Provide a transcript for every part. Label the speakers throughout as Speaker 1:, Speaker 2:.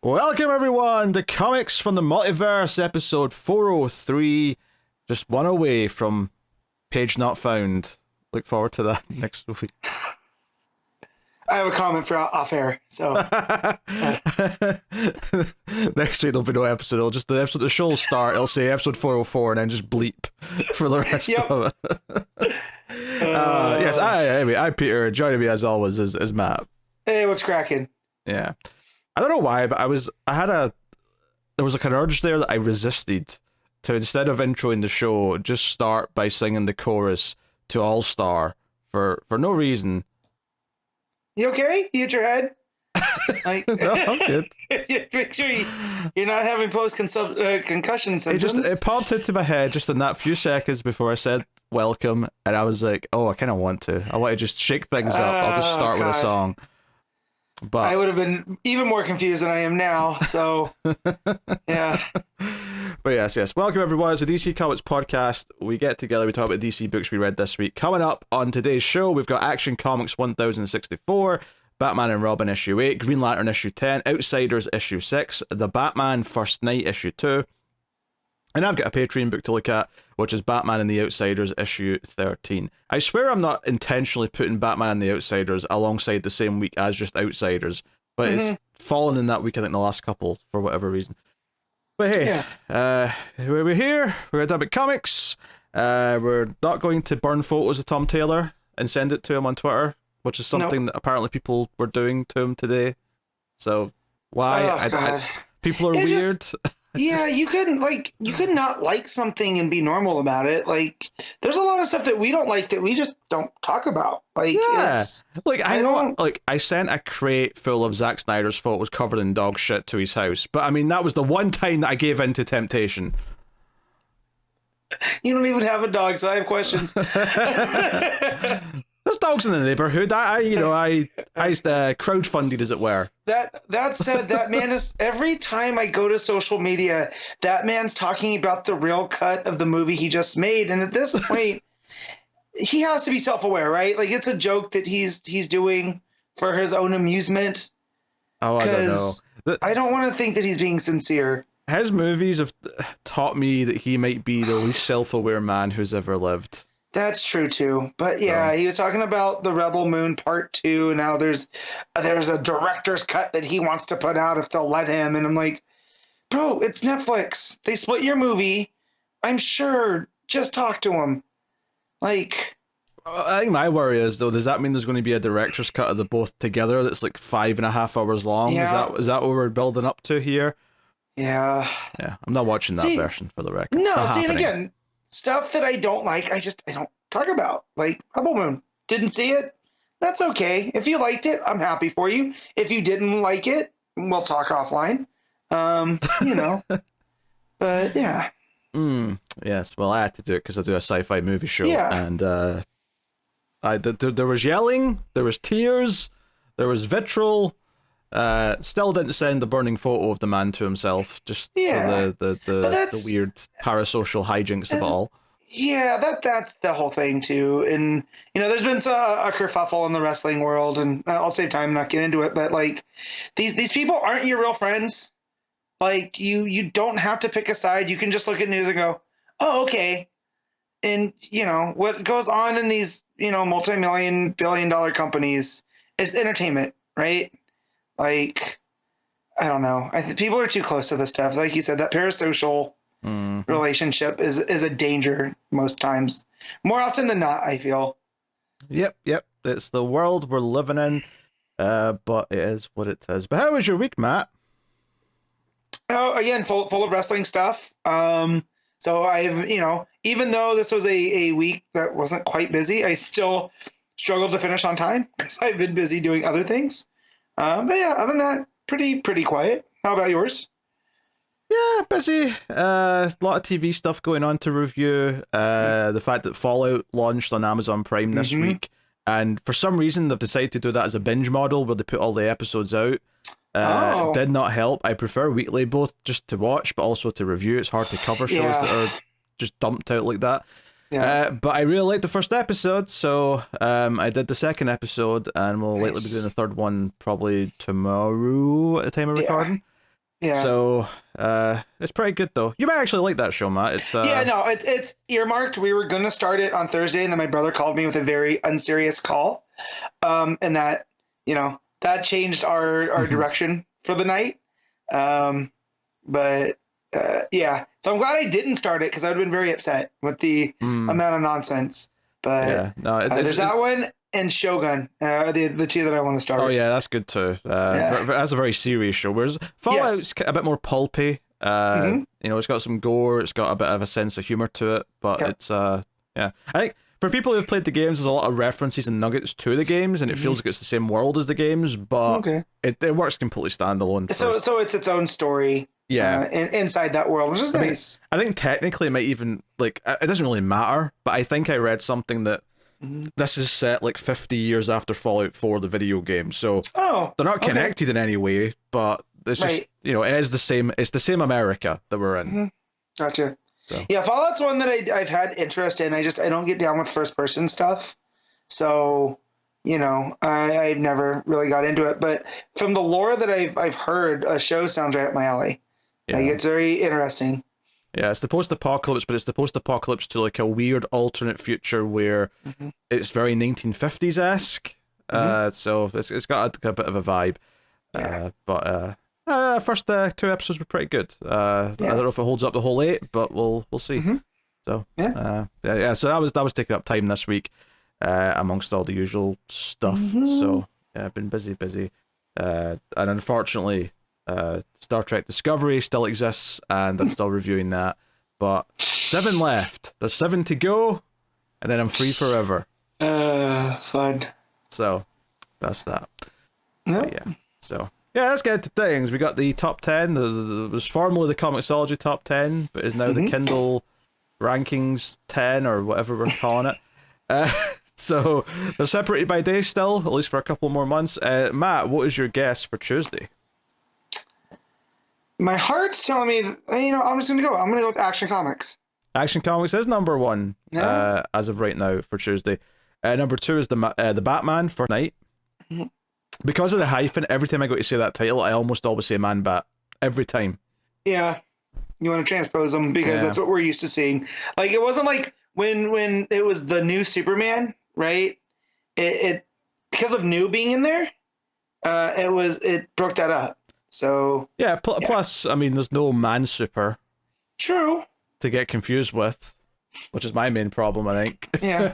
Speaker 1: Welcome everyone to Comics from the Multiverse, episode 403. Just one away from page not found. Look forward to that next week.
Speaker 2: I have a comment for off air, so
Speaker 1: next week there'll be no episode. It'll just the show will start. It'll say episode 404 and then just bleep for the rest of it. Yes, I'm Peter. Joining me as always is Matt.
Speaker 2: Hey, what's cracking?
Speaker 1: Yeah. I don't know why, but there was like an urge there that I resisted to, instead of introing the show, just start by singing the chorus to All Star for no reason.
Speaker 2: You okay? You hit your head? Like,
Speaker 1: no, I'm good.
Speaker 2: Make sure you're not having concussion symptoms.
Speaker 1: It popped into my head just in that few seconds before I said welcome, and I was like, oh, I kind of want to just shake things up. I'll just start with a song. But
Speaker 2: I would have been even more confused than I am now, so yeah.
Speaker 1: But yes. Welcome everyone. It's a DC Comics podcast. We get together, we talk about DC books we read this week. Coming up on today's show, we've got Action Comics 1064, Batman and Robin issue 8, Green Lantern issue 10, Outsiders issue 6, The Batman First Night issue 2. And I've got a Patreon book to look at, which is Batman and the Outsiders issue 13. I swear I'm not intentionally putting Batman and the Outsiders alongside the same week as just Outsiders, but it's fallen in that week, I think, the last couple, for whatever reason. But hey, we're here, we're going to talk about comics. We're not going to burn photos of Tom Taylor and send it to him on Twitter, which is something that apparently people were doing to him today. So, why? People are weird.
Speaker 2: Yeah, you could not like something and be normal about it. Like, there's a lot of stuff that we don't like that we just don't talk about. Like,
Speaker 1: I sent a crate full of Zack Snyder's photos covered in dog shit to his house, but I mean, that was the one time that I gave in to temptation.
Speaker 2: You don't even have a dog, so I have questions.
Speaker 1: There's dogs in the neighborhood. I crowdfunded, as it were.
Speaker 2: That said, that man is, every time I go to social media, that man's talking about the real cut of the movie he just made, and at this point, he has to be self-aware, right? Like, it's a joke that he's doing for his own amusement.
Speaker 1: Oh, I don't know.
Speaker 2: I don't want to think that he's being sincere.
Speaker 1: His movies have taught me that he might be the least self-aware man who's ever lived.
Speaker 2: That's true too, but yeah, he was talking about the Rebel Moon Part 2. And now there's a director's cut that he wants to put out if they'll let him, and I'm like, bro, it's Netflix. They split your movie. I'm sure. Just talk to him. Like,
Speaker 1: I think my worry is, though, does that mean there's going to be a director's cut of the both together that's like 5.5 hours long?
Speaker 2: Yeah.
Speaker 1: Is that what we're building up to here?
Speaker 2: Yeah.
Speaker 1: Yeah, I'm not watching that version, for the record.
Speaker 2: No, and again, stuff that I don't like, I don't talk about. Like Rebel Moon. Didn't see it? That's okay. If you liked it, I'm happy for you. If you didn't like it, we'll talk offline. But yeah.
Speaker 1: Yes, well, I had to do it because I do a sci-fi movie show.
Speaker 2: Yeah.
Speaker 1: And there was yelling, there was tears, there was vitriol. Still didn't send the burning photo of the man to himself, just for the weird parasocial hijinks of it all.
Speaker 2: Yeah, that's the whole thing too. And there's been a kerfuffle in the wrestling world, and I'll save time, not get into it. But like, these people aren't your real friends. Like, you don't have to pick a side. You can just look at news and go, oh, okay. And what goes on in these multi-million billion-dollar companies is entertainment, right? Like, I don't know. People are too close to this stuff. Like you said, that parasocial relationship is a danger most times. More often than not, I feel.
Speaker 1: Yep. It's the world we're living in, but it is what it is. But how was your week, Matt?
Speaker 2: Oh, again, full of wrestling stuff. So I've, even though this was a week that wasn't quite busy, I still struggled to finish on time because I've been busy doing other things. But yeah, other than that, pretty quiet. How about yours?
Speaker 1: Yeah, busy. A lot of TV stuff going on to review. The fact that Fallout launched on Amazon Prime this week, and for some reason they've decided to do that as a binge model where they put all the episodes out. Did not help. I prefer weekly, both just to watch but also to review. It's hard to cover shows that are just dumped out like that. Yeah. But I really liked the first episode, so I did the second episode, and we'll likely be doing the third one probably tomorrow at the time of recording.
Speaker 2: Yeah.
Speaker 1: So it's pretty good though. You might actually like that show, Matt. It's
Speaker 2: Yeah, no, it's earmarked. We were gonna start it on Thursday, and then my brother called me with a very unserious call, and that that changed our direction for the night. But yeah, so I'm glad I didn't start it because I would have been very upset with the amount of nonsense. But
Speaker 1: yeah, no,
Speaker 2: there's that one and Shogun, the two that I want to start.
Speaker 1: Oh yeah, that's good too. That's a very serious show. Whereas Fallout's a bit more pulpy. It's got some gore. It's got a bit of a sense of humor to it. But it's I think for people who've played the games, there's a lot of references and nuggets to the games, and it feels like it's the same world as the games. But it works completely standalone.
Speaker 2: So it's its own story.
Speaker 1: Yeah,
Speaker 2: inside that world, which is nice.
Speaker 1: I think technically it might even it doesn't really matter. But I think I read something that. This is set 50 years after Fallout 4, the video game, so they're not connected in any way, but it's just it is the same. It's the same America that we're in.
Speaker 2: Gotcha. So. Yeah, Fallout's one that I've had interest in. I don't get down with first person stuff, so I've never really got into it. But from the lore that I've heard, a show sounds right up my alley. Yeah. It's very interesting.
Speaker 1: Yeah, it's the post-apocalypse, but it's the post-apocalypse to a weird alternate future where it's very 1950s-esque. So it's got a bit of a vibe. But first 2 episodes were pretty good. I don't know if it holds up the whole 8, but we'll see. So so that was taking up time this week, amongst all the usual stuff. So I've been busy. And unfortunately, Star Trek Discovery still exists, and I'm still reviewing that. But 7 left. There's 7 to go, and then I'm free forever.
Speaker 2: Fun.
Speaker 1: So that's that. So let's get into things. We got the top 10. It was formerly the ComiXology top 10, but is now the Kindle rankings 10 or whatever we're calling it. So they're separated by day still, at least for a couple more months. Matt, what is your guess for Tuesday?
Speaker 2: My heart's telling me, I'm just going to go. I'm going to go with Action Comics.
Speaker 1: Action Comics is number 1 as of right now for Tuesday. Number 2 is the Batman for night. Because of the hyphen, every time I go to say that title, I almost always say Man-Bat. Every time. Yeah.
Speaker 2: You want to transpose them because that's what we're used to seeing. It wasn't like when it was the new Superman, right? It because of new being in there, it broke that up. So
Speaker 1: plus, there's no Man Super.
Speaker 2: True.
Speaker 1: To get confused with, which is my main problem, I think.
Speaker 2: Yeah,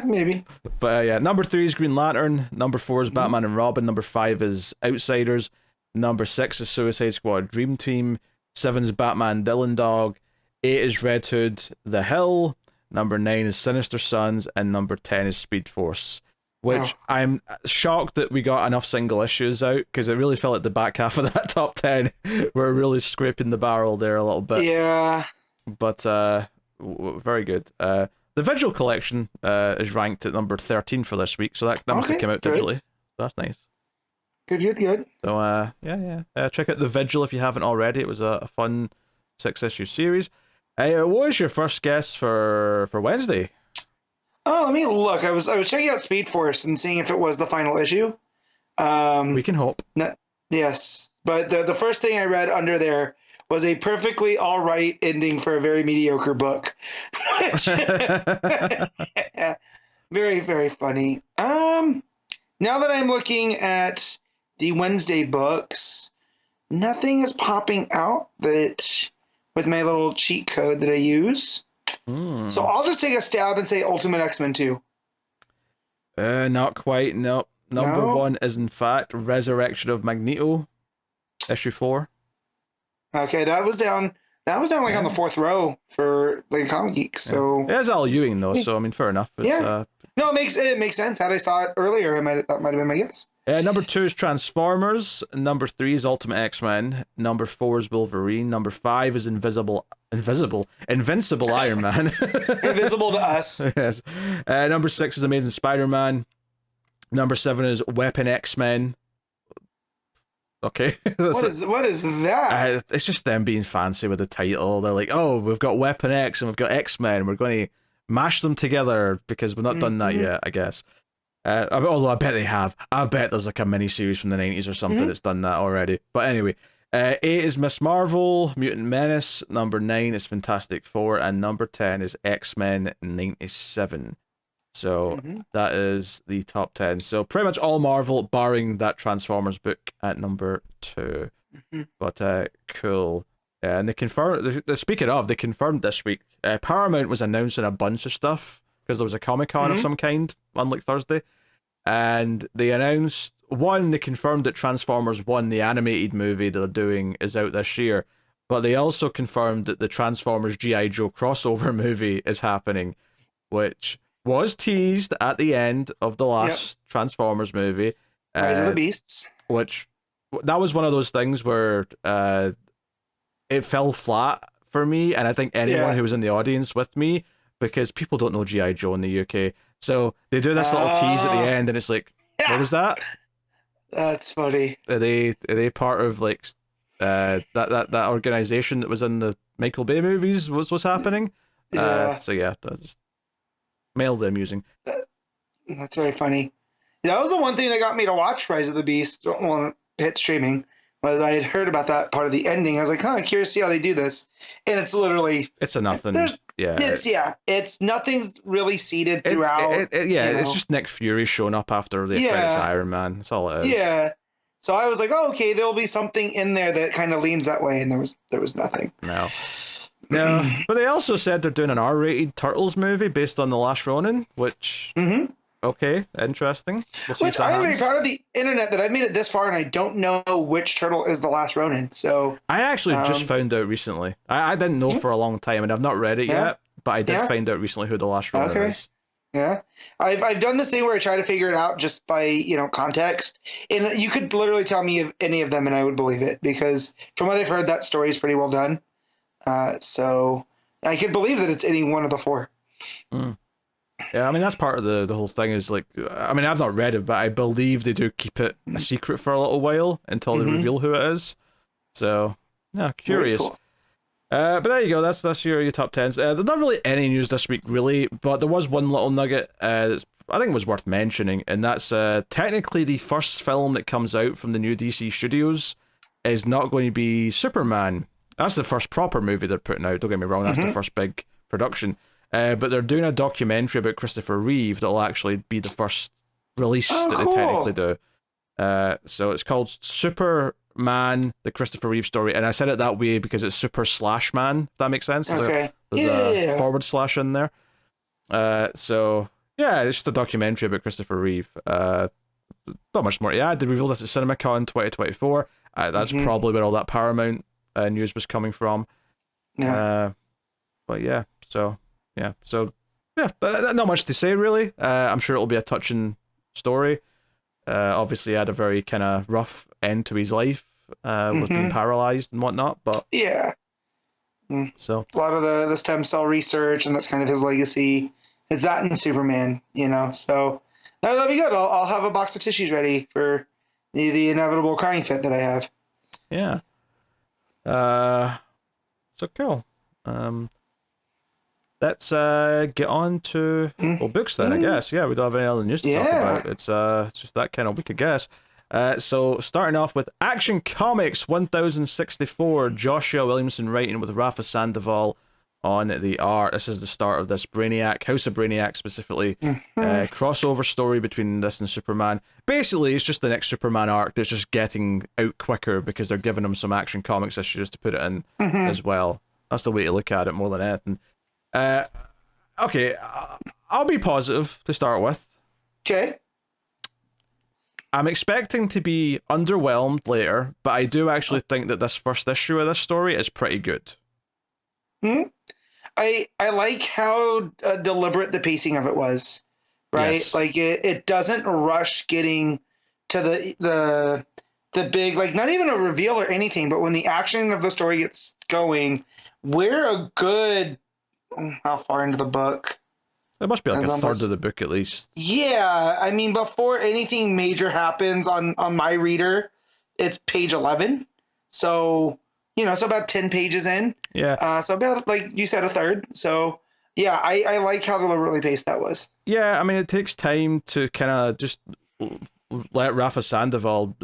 Speaker 2: maybe.
Speaker 1: But number 3 is Green Lantern. Number 4 is Batman and Robin. Number 5 is Outsiders. Number 6 is Suicide Squad Dream Team. 7 is Batman Dylan Dog. 8 is Red Hood The Hill. Number 9 is Sinister Sons, and number 10 is Speed Force. Which I'm shocked that we got enough single issues out, because it really felt like the back half of that top 10 were really scraping the barrel there a little bit.
Speaker 2: Yeah.
Speaker 1: But very good. The Vigil collection is ranked at number 13 for this week, so that must have come out digitally. So that's nice.
Speaker 2: Good.
Speaker 1: So check out the Vigil if you haven't already. It was a fun 6-issue series. What was your first guess for Wednesday?
Speaker 2: Oh, let me look. I was checking out Speed Force and seeing if it was the final issue.
Speaker 1: We can hope.
Speaker 2: Yes, but the first thing I read under there was a perfectly all right ending for a very mediocre book. Very, very funny. Now that I'm looking at the Wednesday books, nothing is popping out that with my little cheat code that I use. So I'll just take a stab and say Ultimate X-Men 2.
Speaker 1: Not quite. Nope. Number 1 is in fact Resurrection of Magneto, issue 4.
Speaker 2: Okay, that was down on the 4th row for Comic Geeks. So
Speaker 1: it is Al Ewing though, so fair enough. It's,
Speaker 2: no, it makes sense. Had I saw it earlier, that might have been my guess.
Speaker 1: Number 2 is Transformers. Number 3 is Ultimate X-Men. Number 4 is Wolverine. Number 5 is Invincible Iron Man.
Speaker 2: Invisible to us.
Speaker 1: Yes. Number 6 is Amazing Spider-Man. Number 7 is Weapon X-Men. Okay.
Speaker 2: What is that?
Speaker 1: It's just them being fancy with the title. They're like, oh, we've got Weapon X and we've got X-Men. We're going to mash them together because we've not done that yet, I guess. Although I bet they have. I bet there's a mini series from the 90s or something that's done that already. But anyway, 8 is Miss Marvel, Mutant Menace. Number 9 is Fantastic Four, and number 10 is X-Men 97. So that is the top 10. So pretty much all Marvel, barring that Transformers book at number 2. But cool. And they confirmed. Speaking of, they confirmed this week. Paramount was announcing a bunch of stuff because there was a Comic-Con of some kind, unlike Thursday, and they announced. One, they confirmed that Transformers 1, the animated movie they're doing, is out this year. But they also confirmed that the Transformers G.I. Joe crossover movie is happening, which was teased at the end of the last Transformers movie.
Speaker 2: Rise of the Beasts.
Speaker 1: Which, that was one of those things where it fell flat for me, and I think anyone who was in the audience with me, because people don't know G.I. Joe in the UK. So they do this little tease at the end, and it's like, what was that?
Speaker 2: That's funny.
Speaker 1: Are they part of like that organization that was in the Michael Bay movies? What's happening? So yeah, that's mildly amusing.
Speaker 2: That's very funny. That was the one thing that got me to watch Rise of the Beast. Well, hit streaming. But I had heard about that part of the ending. I was like, I'm curious to see how they do this. And it's literally...
Speaker 1: It's a nothing.
Speaker 2: It's nothing's really seeded throughout.
Speaker 1: It's just Nick Fury showing up after the credits of Iron Man. That's all it is.
Speaker 2: Yeah. So I was like, oh, okay, there'll be something in there that kind of leans that way. And there was nothing.
Speaker 1: No. But they also said they're doing an R-rated Turtles movie based on The Last Ronin, which... Okay, interesting. We'll see
Speaker 2: Which I am very proud of the internet that I've made it this far, and I don't know which turtle is the last Ronin. So
Speaker 1: I actually just found out recently. I didn't know for a long time, and I've not read it yet, but I did find out recently who the last Ronin is.
Speaker 2: Yeah, I've done this thing where I try to figure it out just by context, and you could literally tell me of any of them, and I would believe it because from what I've heard, that story is pretty well done. So I could believe that it's any one of the four.
Speaker 1: Yeah, I mean, that's part of the whole thing is like, I mean, I've not read it, but I believe they do keep it a secret for a little while until they reveal who it is. So, yeah, curious. Cool. But there you go, that's your top 10s. There's not really any news this week, really, but there was one little nugget that's I think was worth mentioning, and that's technically the first film that comes out from the new DC studios is not going to be Superman. That's the first proper movie they're putting out, don't get me wrong, that's the first big production. But they're doing a documentary about Christopher Reeve that'll actually be the first release that they technically do. So it's called Superman, the Christopher Reeve story, and I said it that way because it's Super/Man, if that makes sense.
Speaker 2: Okay.
Speaker 1: There's a forward slash in there. So yeah, it's just a documentary about Christopher Reeve. Not much more. Yeah, they revealed this at CinemaCon 2024. That's probably where all that Paramount news was coming from. Yeah. But yeah, so not much to say really. I'm sure it'll be a touching story. Obviously, he had a very kind of rough end to his life with being paralyzed and whatnot. But so
Speaker 2: a lot of the stem cell research, and that's kind of his legacy. Is that in Superman? So that'll be good. I'll have a box of tissues ready for the inevitable crying fit that I have.
Speaker 1: Yeah. So cool. Let's get on to books then, I guess. Yeah, we don't have any other news to talk about. It's just that kind of week, I guess. So starting off with Action Comics 1064, Joshua Williamson writing with Rafa Sandoval on the art. This is the start of this Brainiac, House of Brainiac specifically, crossover story between this and Superman. Basically, it's just the next Superman arc that's just getting out quicker because they're giving him some Action Comics issues to put it in as well. That's the way to look at it more than anything. Okay, I'll be positive to start with.
Speaker 2: Okay.
Speaker 1: I'm expecting to be underwhelmed later, but I do actually think that this first issue of this story is pretty good.
Speaker 2: I like how deliberate the pacing of it was, right?
Speaker 1: Yes.
Speaker 2: Like it doesn't rush getting to the big, like not even a reveal or anything, but when the action of the story gets going, we're a good how far into the book?
Speaker 1: It must be like a third of the book at least.
Speaker 2: Yeah, I mean, before anything major happens on my reader, it's page 11. So, so about 10 pages in.
Speaker 1: Yeah.
Speaker 2: So about, like you said, a third. So, yeah, I like how deliberately paced that was.
Speaker 1: Yeah, I mean, it takes time to kind of just let Rafa Sandoval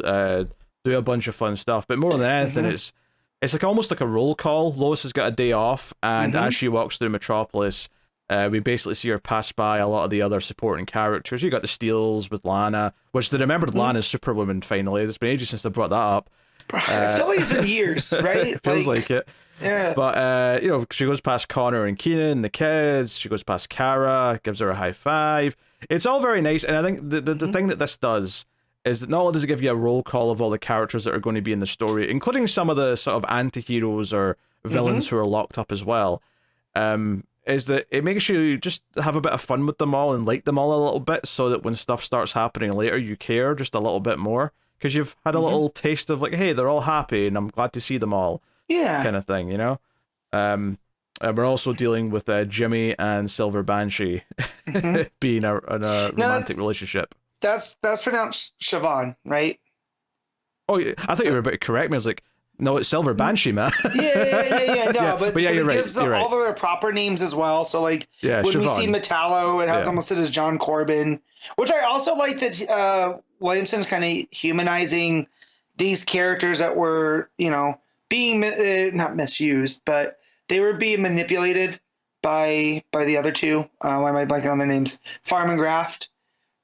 Speaker 1: do a bunch of fun stuff. But more than anything, it's like almost like a roll call. Lois has got a day off, and as she walks through Metropolis, we basically see her pass by a lot of the other supporting characters. You got the Steels with Lana, which they remembered Lana's Superwoman finally. It's been ages since they brought that up.
Speaker 2: I feel like it's been years, right?
Speaker 1: It feels like it.
Speaker 2: Yeah.
Speaker 1: But, she goes past Connor and Keenan, the kids. She goes past Kara, gives her a high five. It's all very nice. And I think the thing that this does is that not only does it give you a roll call of all the characters that are going to be in the story, including some of the sort of anti-heroes or villains who are locked up as well, is that it makes you just have a bit of fun with them all and like them all a little bit, so that when stuff starts happening later, you care just a little bit more. Because you've had a little taste of like, hey, they're all happy and I'm glad to see them all.
Speaker 2: Yeah.
Speaker 1: Kind of thing, you know? And we're also dealing with Jimmy and Silver Banshee being in a romantic relationship.
Speaker 2: That's pronounced Siobhan, right?
Speaker 1: Oh, I thought you were about to correct me. I was like, no, it's Silver Banshee, man.
Speaker 2: Yeah. No,
Speaker 1: yeah,
Speaker 2: but
Speaker 1: yeah, you're
Speaker 2: it
Speaker 1: right.
Speaker 2: gives all of their proper names as well. So like when
Speaker 1: Siobhan.
Speaker 2: we see Metallo, it has almost it as John Corbin, which I also like that Williamson's kind of humanizing these characters that were, being not misused, but they were being manipulated by the other two. Why am I blanking on their names? Farm and Graft,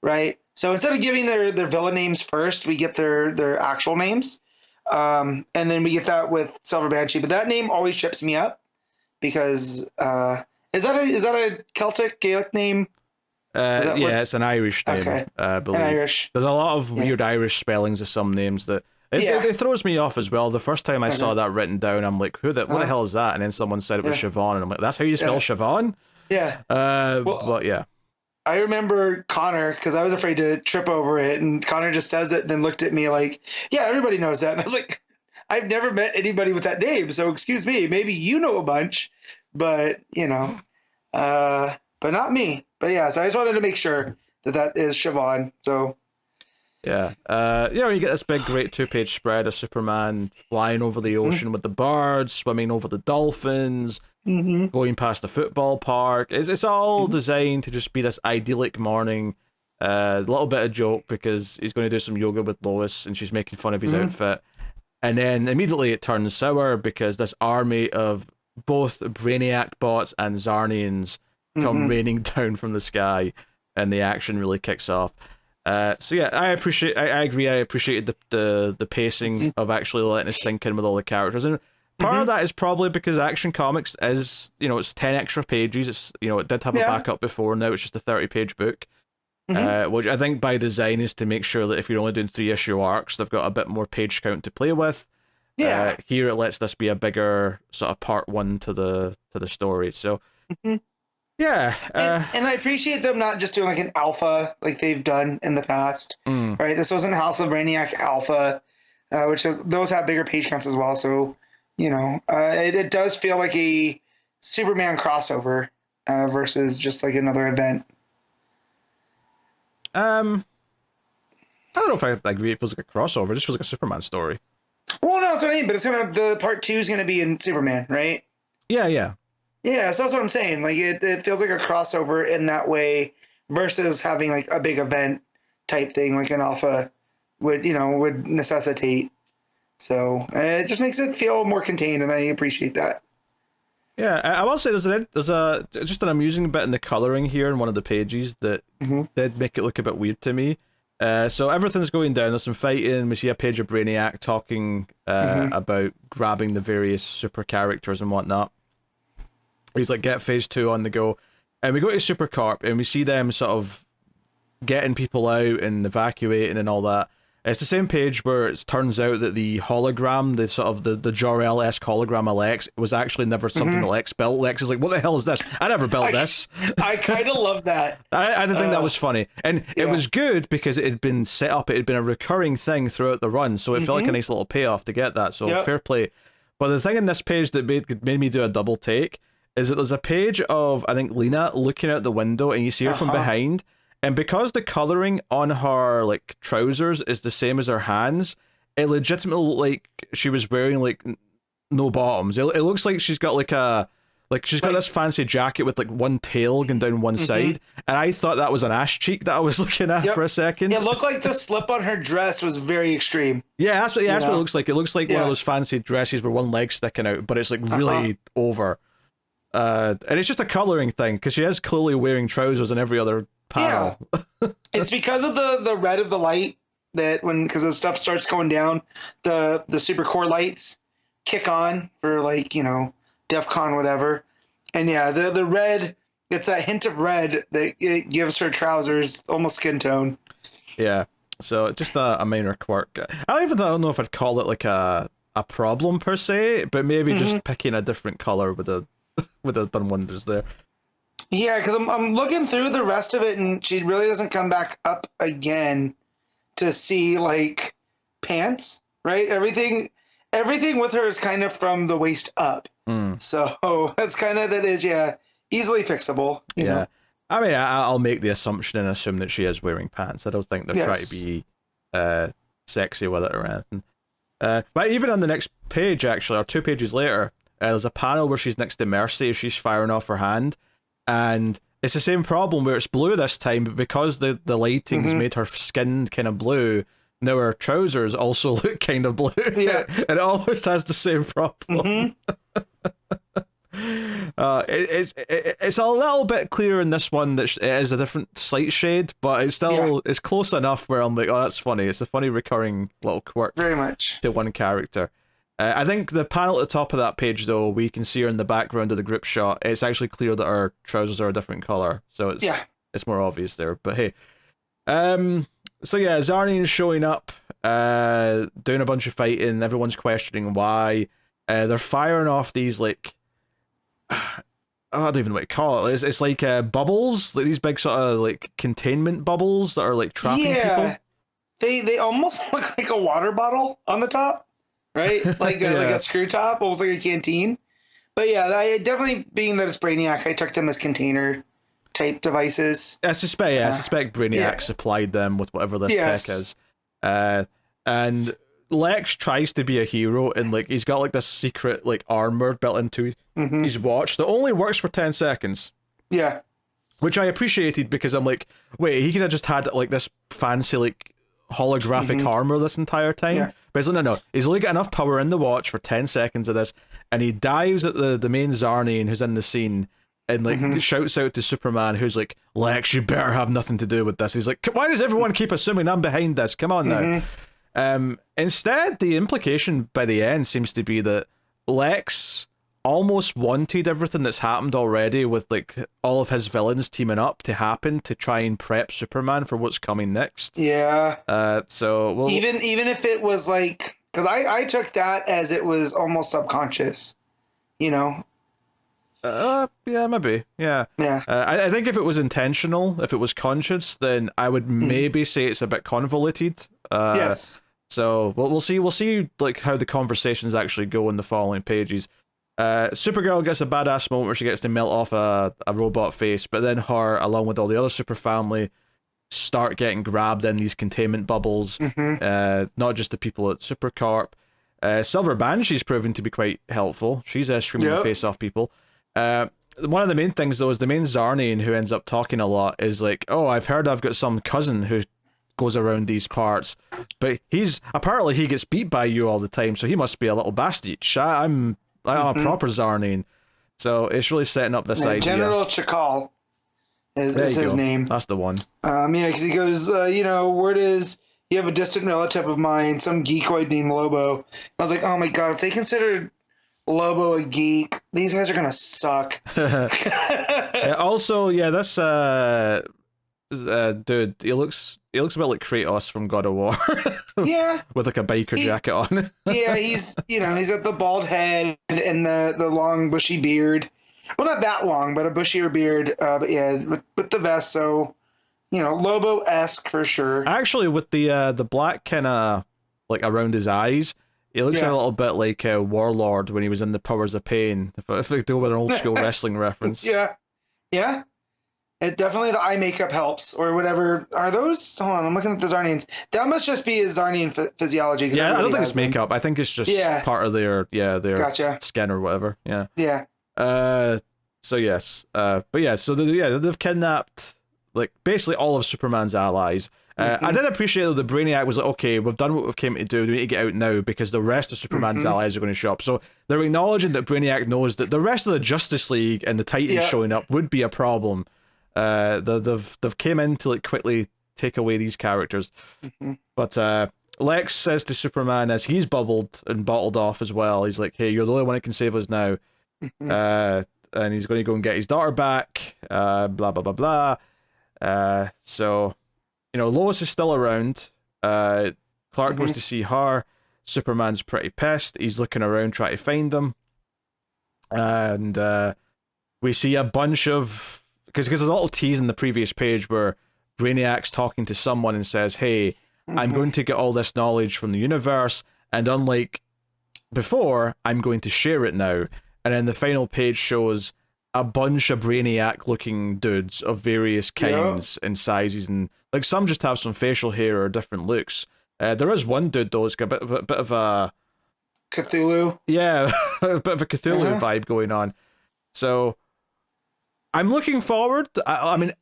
Speaker 2: right? So instead of giving their villain names first, we get their actual names. And then we get that with Silver Banshee, but that name always trips me up because is that a Celtic Gaelic name?
Speaker 1: It's an Irish name.
Speaker 2: Okay.
Speaker 1: I believe.
Speaker 2: An Irish.
Speaker 1: There's a lot of weird Irish spellings of some names that it throws me off as well. The first time I saw that written down, I'm like, what the hell is that? And then someone said it was Siobhan, and I'm like, that's how you spell Siobhan?
Speaker 2: Yeah.
Speaker 1: But yeah.
Speaker 2: I remember Connor, because I was afraid to trip over it, and Connor just says it and then looked at me like, yeah, everybody knows that. And I was like, I've never met anybody with that name, so excuse me, maybe you know a bunch, but, but not me. But yeah, so I just wanted to make sure that is Siobhan, so...
Speaker 1: Yeah. You get this big, great 2-page spread of Superman flying over the ocean with the birds, swimming over the dolphins, going past the football park. It's all designed to just be this idyllic morning. A little bit of joke because he's going to do some yoga with Lois and she's making fun of his outfit. And then immediately it turns sour because this army of both Brainiac bots and Zarnians come raining down from the sky and the action really kicks off. So yeah, I agree. I appreciated the pacing of actually letting us sink in with all the characters, and part of that is probably because Action Comics is, it's 10 extra pages. It's, it did have a backup before. Now it's just a 30-page book, which I think by design is to make sure that if you're only doing 3-issue arcs, they've got a bit more page count to play with.
Speaker 2: Yeah.
Speaker 1: Here it lets this be a bigger sort of part one to the story. So. Yeah,
Speaker 2: and I appreciate them not just doing like an alpha like they've done in the past, right? This wasn't House of Brainiac Alpha, those have bigger page counts as well. So, it does feel like a Superman crossover versus just like another event.
Speaker 1: I don't know if I agree. It feels like a crossover. It just feels like a Superman story.
Speaker 2: Well, no, that's what I mean. But it's the part 2 is gonna be in Superman, right?
Speaker 1: Yeah.
Speaker 2: Yeah, so that's what I'm saying. Like it feels like a crossover in that way versus having like a big event type thing like an alpha would necessitate. So it just makes it feel more contained, and I appreciate that.
Speaker 1: Yeah, I will say there's just an amusing bit in the coloring here in one of the pages that did make it look a bit weird to me. So everything's going down. There's some fighting. We see a page of Brainiac talking about grabbing the various super characters and whatnot. He's like, get phase 2 on the go. And we go to Supercorp and we see them sort of getting people out and evacuating and all that. It's the same page where it turns out that the hologram, the sort of the Jor-El-esque hologram of Lex, was actually never something that Lex built. Lex is like, what the hell is this? I never built this.
Speaker 2: I kind of love that.
Speaker 1: I didn't think that was funny. And it was good because it had been set up. It had been a recurring thing throughout the run. So it felt like a nice little payoff to get that. So fair play. But the thing in this page that made me do a double take is that there's a page of, I think, Lena looking out the window and you see her from behind. And because the coloring on her like trousers is the same as her hands, it legitimately looked like she was wearing like no bottoms. It looks like she's got like Like she's got this fancy jacket with like one tail going down one side, and I thought that was an ass cheek that I was looking at for a second.
Speaker 2: It looked like the slip on her dress was very extreme.
Speaker 1: Yeah, that's what it looks like. It looks like one of those fancy dresses where one leg's sticking out, but it's like really over. And it's just a coloring thing because she is clearly wearing trousers in every other panel.
Speaker 2: Yeah. It's because of the red of the light that because the stuff starts going down, the super core lights kick on for like, you know, DEF CON, whatever. And yeah, the red, it's that hint of red that it gives her trousers almost skin tone.
Speaker 1: Yeah. So just a minor quirk. I don't know if I'd call it like a problem per se, but maybe just picking a different color would have done wonders there.
Speaker 2: Yeah, because I'm looking through the rest of it, and she really doesn't come back up again to see like pants, right? Everything with her is kind of from the waist up. So that's kind of easily fixable. You know?
Speaker 1: I mean, I'll make the assumption and assume that she is wearing pants. I don't think they're trying to be sexy with it or anything. But even on the next page, actually, or 2 pages later, there's a panel where she's next to Mercy as she's firing off her hand. And it's the same problem where it's blue this time, but because the lighting's made her skin kind of blue, now her trousers also look kind of blue. Yeah. And it almost has the same problem. It's a little bit clearer in this one that it is a different slight shade, but it's still it's close enough where I'm like, oh, that's funny. It's a funny recurring little quirk.
Speaker 2: Very much.
Speaker 1: To one character. I think the panel at the top of that page, though, we can see her in the background of the group shot. It's actually clear that her trousers are a different color, so it's more obvious there. But hey, so yeah, Zarnian's showing up, doing a bunch of fighting. Everyone's questioning why. They're firing off these like, I don't even know what to call it. It's like bubbles, like these big sort of like containment bubbles that are like trapping people.
Speaker 2: They almost look like a water bottle on the top. Right? Like a screw top, almost like a canteen. But yeah, I definitely, being that it's Brainiac, I took them as container type devices.
Speaker 1: I suspect Brainiac supplied them with whatever this tech is. And Lex tries to be a hero, and like he's got like this secret like armor built into his watch that only works for 10 seconds.
Speaker 2: Yeah.
Speaker 1: Which I appreciated because I'm like, wait, he could have just had like this fancy like holographic armor this entire time, but he's like, no, he's only got enough power in the watch for 10 seconds of this, and he dives at the main Zarnian who's in the scene and like shouts out to Superman, who's like, Lex, you better have nothing to do with this. He's like, why does everyone keep assuming I'm behind this? Come on now. Instead, the implication by the end seems to be that Lex almost wanted everything that's happened already with like all of his villains teaming up to happen to try and prep Superman for what's coming next.
Speaker 2: Yeah.
Speaker 1: So
Speaker 2: even if it was like, because I took that as it was almost subconscious, you know.
Speaker 1: Yeah, maybe. Yeah.
Speaker 2: Yeah.
Speaker 1: I think if it was intentional, if it was conscious, then I would maybe say it's a bit convoluted.
Speaker 2: Yes.
Speaker 1: So we'll see like how the conversations actually go in the following pages. Supergirl gets a badass moment where she gets to melt off a robot face, but then her, along with all the other super family, start getting grabbed in these containment bubbles. Not just the people at Supercorp. Silver Banshee's proven to be quite helpful. She's screaming the face off people. One of the main things, though, is the main Zarnian who ends up talking a lot is like, oh, I've heard I've got some cousin who goes around these parts, but apparently he gets beat by you all the time, so he must be a little bastich. I'm a proper Zarnian. So it's really setting up this idea.
Speaker 2: General Chakal is his name.
Speaker 1: That's the one.
Speaker 2: Yeah, because he goes, word is you have a distant relative of mine, some geekoid named Lobo. I was like, oh my god, if they considered Lobo a geek, these guys are gonna suck.
Speaker 1: Also, this dude, he looks a bit like Kratos from God of War.
Speaker 2: Yeah.
Speaker 1: With like a biker jacket on.
Speaker 2: Yeah, he's got the bald head and the long bushy beard. Well, not that long, but a bushier beard. But yeah, with the vest, so Lobo-esque for sure.
Speaker 1: Actually, with the black kind of like around his eyes, he looks a little bit like Warlord when he was in the Powers of Pain. If we do with an old school wrestling reference.
Speaker 2: Yeah. It definitely, the eye makeup helps, or whatever. Are those? Hold on, I'm looking at the Zarnians. That must just be his Zarnian physiology.
Speaker 1: Yeah, I don't think it's makeup. I think it's just part of their
Speaker 2: gotcha.
Speaker 1: skin or whatever. Yeah.
Speaker 2: Yeah.
Speaker 1: So yes. But yeah. So they've kidnapped like basically all of Superman's allies. I did appreciate that the Brainiac was like, okay, we've done what we've came to do. We need to get out now because the rest of Superman's allies are going to show up. So they're acknowledging that Brainiac knows that the rest of the Justice League and the Titans showing up would be a problem. They've came in to like quickly take away these characters. But Lex says to Superman as he's bubbled and bottled off as well, he's like, hey, you're the only one that can save us now. And he's going to go and get his daughter back. Blah, blah, blah, blah. So, you know, Lois is still around. Clark goes to see her. Superman's pretty pissed. He's looking around trying to find them. And we see a bunch of... Because there's a little tease in the previous page where Brainiac's talking to someone and says, hey, I'm going to get all this knowledge from the universe, and unlike before, I'm going to share it now. And then the final page shows a bunch of Brainiac-looking dudes of various kinds and sizes, and like some just have some facial hair or different looks. There is one dude though, who's got a bit of a
Speaker 2: Cthulhu.
Speaker 1: Yeah, a bit of a Cthulhu vibe going on. So I'm looking forward. I mean,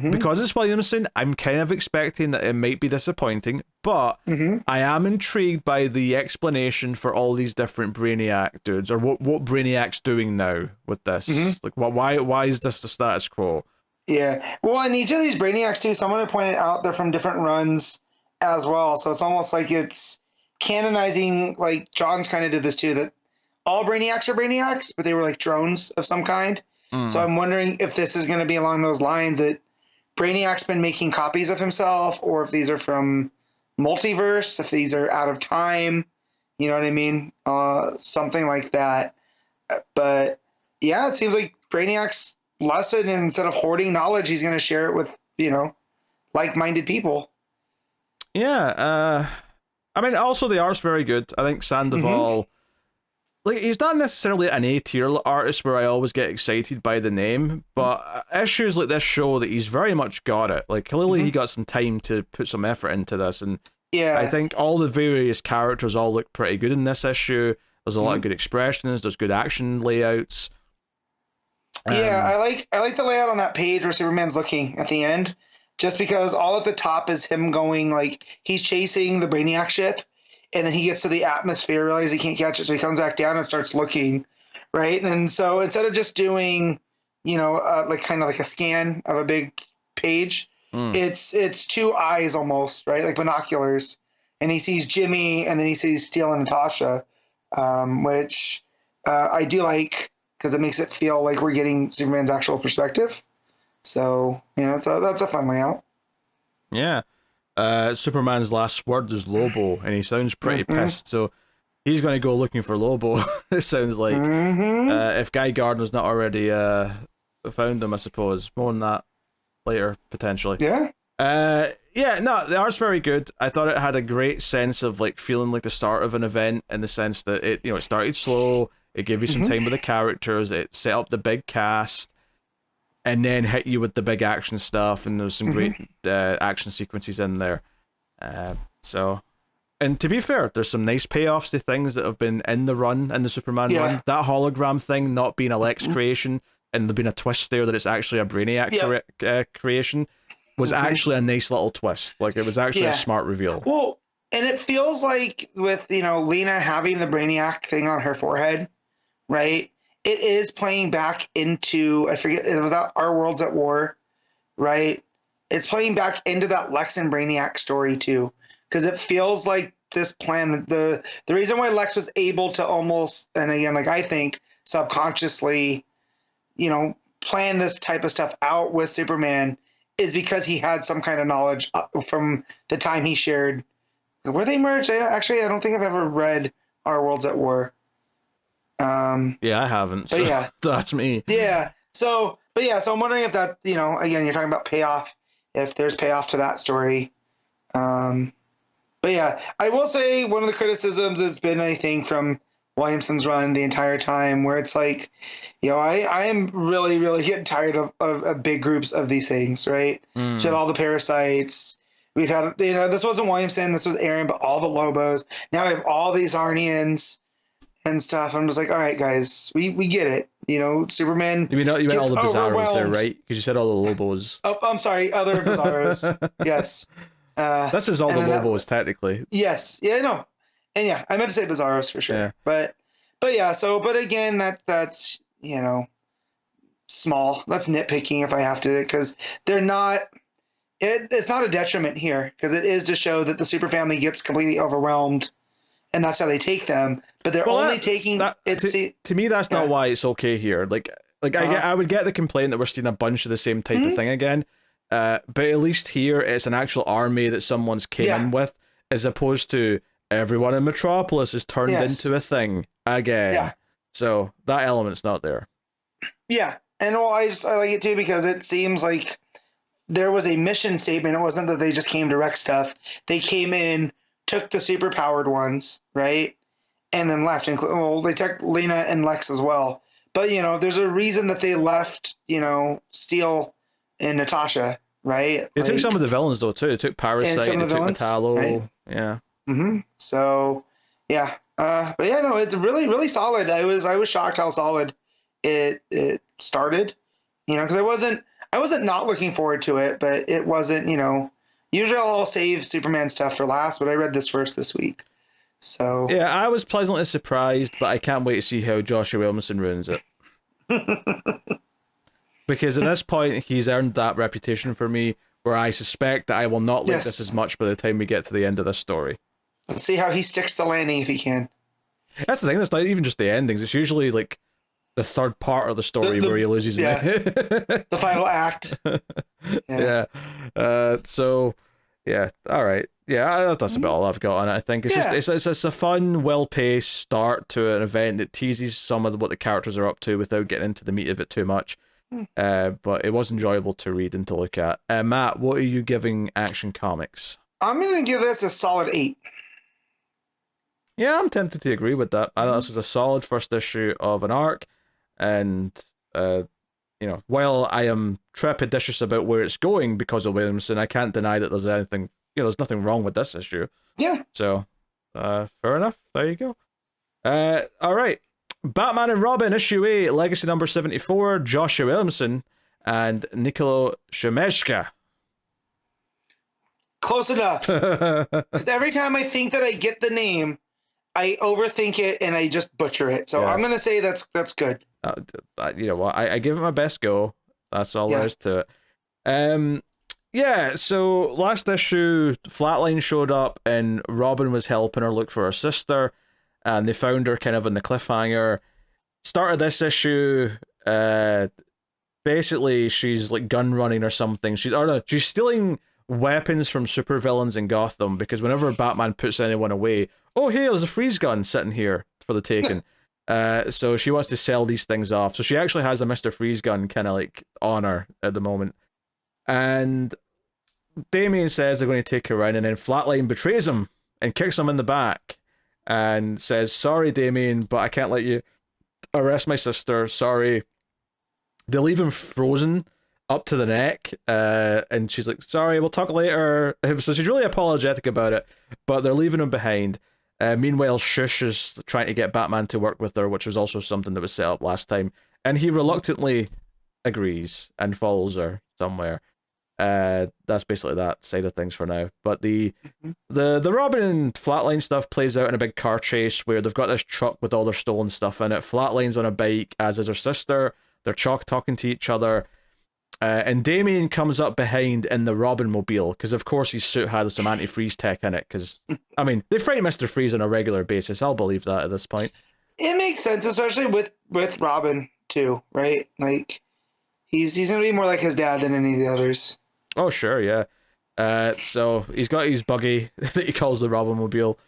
Speaker 1: because it's Williamson, I'm kind of expecting that it might be disappointing, but I am intrigued by the explanation for all these different Brainiac dudes, or what Brainiac's doing now with this. Like, why is this the status quo?
Speaker 2: Yeah, well, and each of these Brainiacs too, someone had pointed out they're from different runs as well, so it's almost like it's canonizing, like John's kind of did this too, that all Brainiacs are Brainiacs, but they were like drones of some kind. So I'm wondering if this is going to be along those lines, that Brainiac's been making copies of himself, or if these are from multiverse, if these are out of time, you know what I mean? Something like that. But yeah, it seems like Brainiac's lesson is, instead of hoarding knowledge, he's going to share it with, you know, like-minded people.
Speaker 1: Yeah, I mean, also the art's very good. I think Sandoval, like, he's not necessarily an A-tier artist where I always get excited by the name, but issues like this show that he's very much got it. Like, clearly he got some time to put some effort into this, and I think all the various characters all look pretty good in this issue. There's a lot of good expressions, there's good action layouts.
Speaker 2: I like the layout on that page where Superman's looking at the end, just because all at the top is him going, like, he's chasing the Brainiac ship, and then he gets to the atmosphere, realizes he can't catch it, so he comes back down and starts looking, right? And so instead of just doing, you know, like kind of like a scan of a big page, it's two eyes almost, right? Like binoculars. And he sees Jimmy, and then he sees Steel and Natasha, which I do like, because it makes it feel like we're getting Superman's actual perspective. So, you know, that's a fun layout.
Speaker 1: Yeah. Superman's last word is Lobo, and he sounds pretty pissed, so he's going to go looking for Lobo. It sounds like. If Guy Gardner's not already found him, I suppose. More on that later, potentially.
Speaker 2: Yeah.
Speaker 1: No, the art's very good. I thought it had a great sense of like feeling like the start of an event, in the sense that it started slow, it gave you some time with the characters, it set up the big cast, and then hit you with the big action stuff, and there's some great action sequences in there. So, and to be fair, there's some nice payoffs to things that have been in the run, in the Superman run. That hologram thing not being a Lex creation, and there being a twist there that it's actually a Brainiac creation, was actually a nice little twist. Like, it was actually a smart reveal.
Speaker 2: Well, and it feels like with, you know, Lena having the Brainiac thing on her forehead, right? It is playing back into, I forget, it was that Our Worlds at War, right? It's playing back into that Lex and Brainiac story too, because it feels like this plan, the reason why Lex was able to almost, and again, like I think subconsciously, you know, plan this type of stuff out with Superman, is because he had some kind of knowledge from the time he shared. Were they merged? I don't think I've ever read Our Worlds at War.
Speaker 1: Yeah, I haven't. So
Speaker 2: yeah,
Speaker 1: that's me.
Speaker 2: Yeah. So I'm wondering if that, you know, again, you're talking about payoff, if there's payoff to that story. But yeah, I will say one of the criticisms has been, I think, from Williamson's run the entire time, where it's like, you know, I am really, really getting tired of big groups of these things, right? So had all the parasites. We've had, you know, this wasn't Williamson, this was Aaron, but all the Lobos. Now we have all these Arnians. and stuff. I'm just like, all right, guys, we get it. You know, Superman.
Speaker 1: You mean all
Speaker 2: gets
Speaker 1: the Bizarros there,
Speaker 2: overwhelmed.
Speaker 1: right? Because you said all the Lobos.
Speaker 2: Oh, I'm sorry, other Bizarros. Yes.
Speaker 1: This is all the
Speaker 2: and then
Speaker 1: Lobos, technically.
Speaker 2: Yes. Yeah, no. And yeah, I meant to say Bizarros for sure.
Speaker 1: Yeah.
Speaker 2: But yeah, but again, that's, you know, small. That's nitpicking if I have to, because they're not. It's not a detriment here, because it is to show that the super family gets completely overwhelmed, and that's how they take them. But they're only taking it.
Speaker 1: To me, that's not why it's okay here. Like I would get the complaint that we're seeing a bunch of the same type of thing again. But at least here, it's an actual army that someone's came in with, as opposed to everyone in Metropolis is turned into a thing again.
Speaker 2: Yeah.
Speaker 1: So that element's not there.
Speaker 2: Yeah, and well, I like it too, because it seems like there was a mission statement. It wasn't that they just came to wreck stuff. They came in, took the super powered ones, right, and then left. Well, they took Lena and Lex as well. But you know, there's a reason that they left. You know, Steel and Natasha, right?
Speaker 1: They took some of the villains though too. They took Parasite. They took Metallo. Right? Yeah.
Speaker 2: So, yeah. But yeah, no, it's really, really solid. I was shocked how solid it started. You know, because I wasn't not looking forward to it, but it wasn't, you know, usually I'll save Superman stuff for last, but I read this first this week. So
Speaker 1: yeah, I was pleasantly surprised, but I can't wait to see how Joshua Williamson ruins it. Because at this point, he's earned that reputation for me, where I suspect that I will not like this as much by the time we get to the end of this story.
Speaker 2: Let's see how he sticks to Lanny if he can.
Speaker 1: That's the thing, it's not even just the endings, it's usually like the third part of the story where he loses
Speaker 2: the final act.
Speaker 1: So yeah, all right, yeah, that's about all I've got on it. I think it's just it's a fun, well-paced start to an event that teases some of what the characters are up to without getting into the meat of it too much. But it was enjoyable to read and to look at. Matt, what are you giving Action Comics?
Speaker 2: I'm gonna give this a solid 8.
Speaker 1: Yeah, I'm tempted to agree with that. I thought this was a solid first issue of an arc. And, you know, while I am trepidatious about where it's going because of Williamson, I can't deny that there's anything, you know, there's nothing wrong with this issue.
Speaker 2: Yeah.
Speaker 1: So, fair enough. There you go. All right. Batman and Robin, issue 8, legacy number 74, Joshua Williamson and Nikola Čižmešija.
Speaker 2: Close enough. Because every time I think that I get the name, I overthink it and I just butcher it. So I'm gonna say that's good.
Speaker 1: You know what? I give it my best go. That's all there is to it. Yeah. So last issue, Flatline showed up and Robin was helping her look for her sister, and they found her kind of in the cliffhanger. Started this issue. Basically, she's like gun running or something. She's stealing weapons from supervillains in Gotham, because whenever Batman puts anyone away, oh hey, there's a freeze gun sitting here for the taking. So she wants to sell these things off. So she actually has a Mr. Freeze gun kind of like on her at the moment. And Damien says they're going to take her around, and then Flatline betrays him and kicks him in the back and says, sorry Damien, but I can't let you arrest my sister, sorry. They leave him frozen up to the neck, and she's like, sorry, we'll talk later. So she's really apologetic about it, but they're leaving him behind. Meanwhile, Shush is trying to get Batman to work with her, which was also something that was set up last time, and he reluctantly agrees and follows her somewhere. That's basically that side of things for now. But the Robin and Flatline stuff plays out in a big car chase where they've got this truck with all their stolen stuff in it. Flatline's on a bike, as is her sister. They're talking to each other. And Damien comes up behind in the Robin mobile, because of course his suit had some anti-freeze tech in it, because, I mean, they fight Mr. Freeze on a regular basis. I'll believe that at this point.
Speaker 2: It makes sense, especially with Robin, too, right? Like, he's going to be more like his dad than any of the others.
Speaker 1: Oh, sure, yeah. So he's got his buggy that he calls the Robin mobile,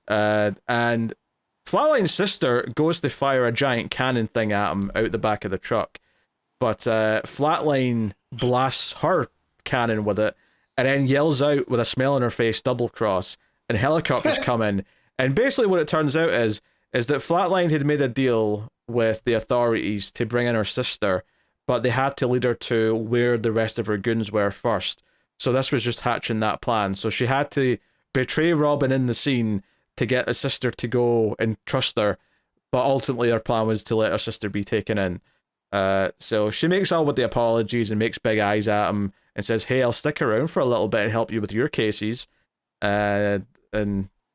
Speaker 1: and Flatline's sister goes to fire a giant cannon thing at him out the back of the truck. But Flatline blasts her cannon with it, and then yells out with a smile on her face, double cross, and helicopters come in. And basically what it turns out is that Flatline had made a deal with the authorities to bring in her sister, but they had to lead her to where the rest of her goons were first. So this was just hatching that plan. So she had to betray Robin in the scene to get her sister to go and trust her. but ultimately her plan was to let her sister be taken in. So she makes all with the apologies and makes big eyes at him and says, "Hey, I'll stick around for a little bit and help you with your cases." And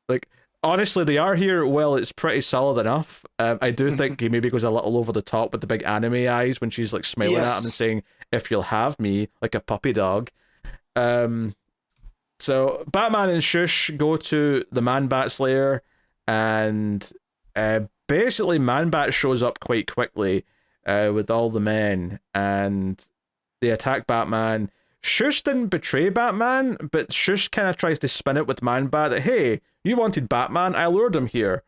Speaker 1: like, honestly, the art here, well, it's pretty solid enough. I do think he maybe goes a little over the top with the big anime eyes when she's like smiling at him and saying, "If you'll have me," like a puppy dog. So Batman and Shush go to the Man-Bat's lair, and basically Man-Bat shows up quite quickly with all the men, and they attack Batman. Shush didn't betray Batman, but Shush kind of tries to spin it with Man-Bat that, hey, you wanted Batman, I lured him here.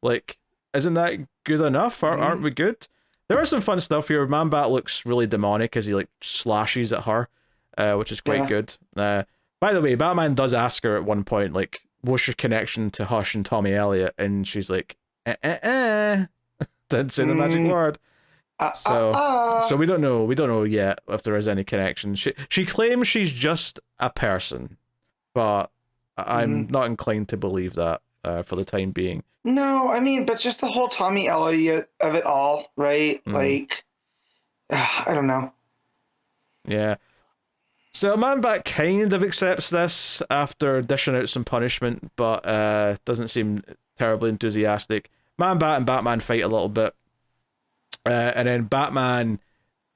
Speaker 1: Like, isn't that good enough? Aren't we good? There is some fun stuff here. Man-Bat looks really demonic as he like slashes at her, which is quite good. By the way, Batman does ask her at one point, like, what's your connection to Hush and Tommy Elliot? And she's like, didn't say the magic word. So we don't know yet if there is any connection. She claims she's just a person, but I'm not inclined to believe that for the time being.
Speaker 2: No, I mean, but just the whole Tommy Elliot of it all, right? Like, I don't know.
Speaker 1: Yeah. So Man-Bat kind of accepts this after dishing out some punishment, but doesn't seem terribly enthusiastic. Man-Bat and Batman fight a little bit. And then Batman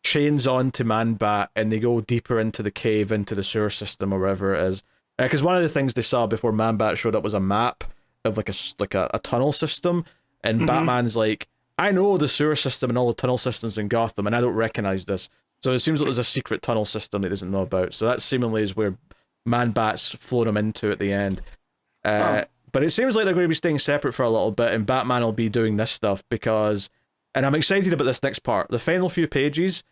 Speaker 1: chains on to Man-Bat and they go deeper into the cave, into the sewer system or wherever it is. Because one of the things they saw before Man-Bat showed up was a map of like a tunnel system. And Batman's like, I know the sewer system and all the tunnel systems in Gotham, and I don't recognize this. So it seems like there's a secret tunnel system that he doesn't know about. So that seemingly is where Man-Bat's flown him into at the end. But it seems like they're going to be staying separate for a little bit, and Batman will be doing this stuff because... And I'm excited about this next part. The final few pages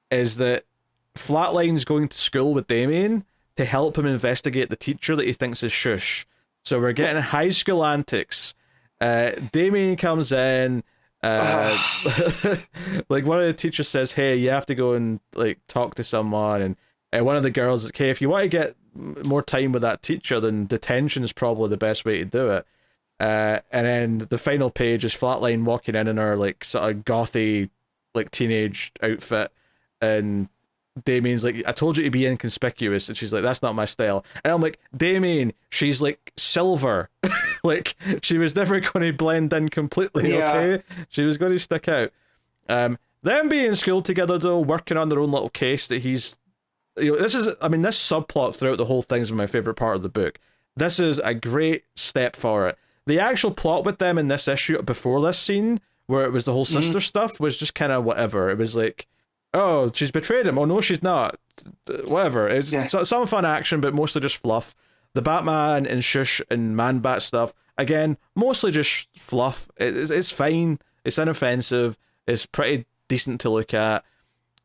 Speaker 1: is that Flatline's going to school with Damien to help him investigate the teacher that he thinks is Shush. So we're getting high school antics. Damien comes in, like one of the teachers says, "Hey, you have to go and like talk to someone," and one of the girls is, "Okay, if you want to get more time with that teacher, then detention is probably the best way to do it." And then the final page is Flatline walking in her like sort of gothy like teenage outfit, and Damien's like, "I told you to be inconspicuous," and she's like, "That's not my style." And I'm like, Damien, she's like silver. Like she was never going to blend in completely. Okay, she was going to stick out. Them being in school together though, working on their own little case that he's, this subplot throughout the whole thing is my favorite part of the book. This is a great step for it. The actual plot with them in this issue before this scene, where it was the whole sister stuff, was just kind of whatever. It was like, oh, she's betrayed him. Oh, no, she's not. Whatever. It's some fun action, but mostly just fluff. The Batman and Shush and Man-Bat stuff, again, mostly just fluff. It's fine. It's inoffensive. It's pretty decent to look at.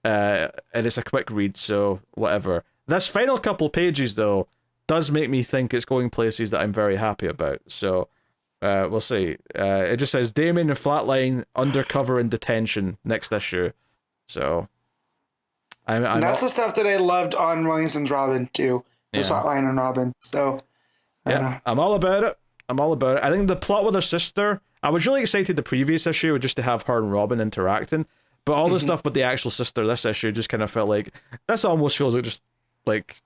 Speaker 1: And it's a quick read, so whatever. This final couple pages, though, does make me think it's going places that I'm very happy about. So... we'll see. It just says Damien and Flatline undercover in detention next issue. So, and
Speaker 2: that's the stuff that I loved on Williamson's Robin too. Was Flatline and Robin. So,
Speaker 1: yeah, I'm all about it. I think the plot with her sister. I was really excited the previous issue just to have her and Robin interacting, but all the stuff with the actual sister this issue just kind of felt like this almost feels like just like.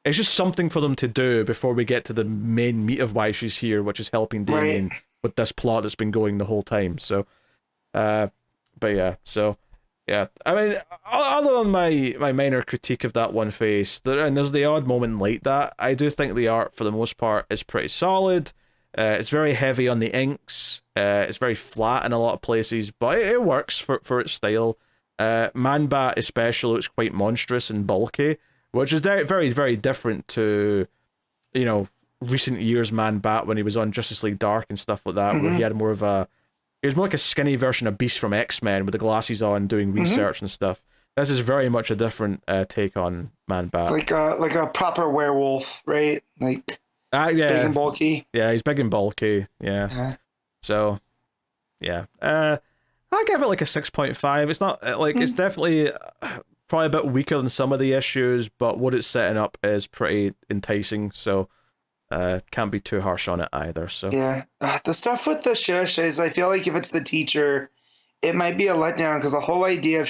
Speaker 1: It's just something for them to do before we get to the main meat of why she's here, which is helping Damien with this plot that's been going the whole time. So, I mean, other than my minor critique of that one face, and there's the odd moment like that, I do think the art, for the most part, is pretty solid. It's very heavy on the inks. It's very flat in a lot of places, but it works for its style. Man-Bat especially looks quite monstrous and bulky, which is very, very, very different to, recent years Man-Bat when he was on Justice League Dark and stuff like that, where he had more of a... He was more like a skinny version of Beast from X-Men with the glasses on doing research and stuff. This is very much a different take on Man-Bat. Like
Speaker 2: a proper werewolf, right? Like big and bulky.
Speaker 1: Yeah, he's big and bulky. Yeah. So, yeah. I give it like a 6.5. It's not like it's definitely probably a bit weaker than some of the issues, but what it's setting up is pretty enticing. So, Can't be too harsh on it either. So
Speaker 2: Yeah, the stuff with the shush is, I feel like if it's the teacher, it might be a letdown because the whole idea of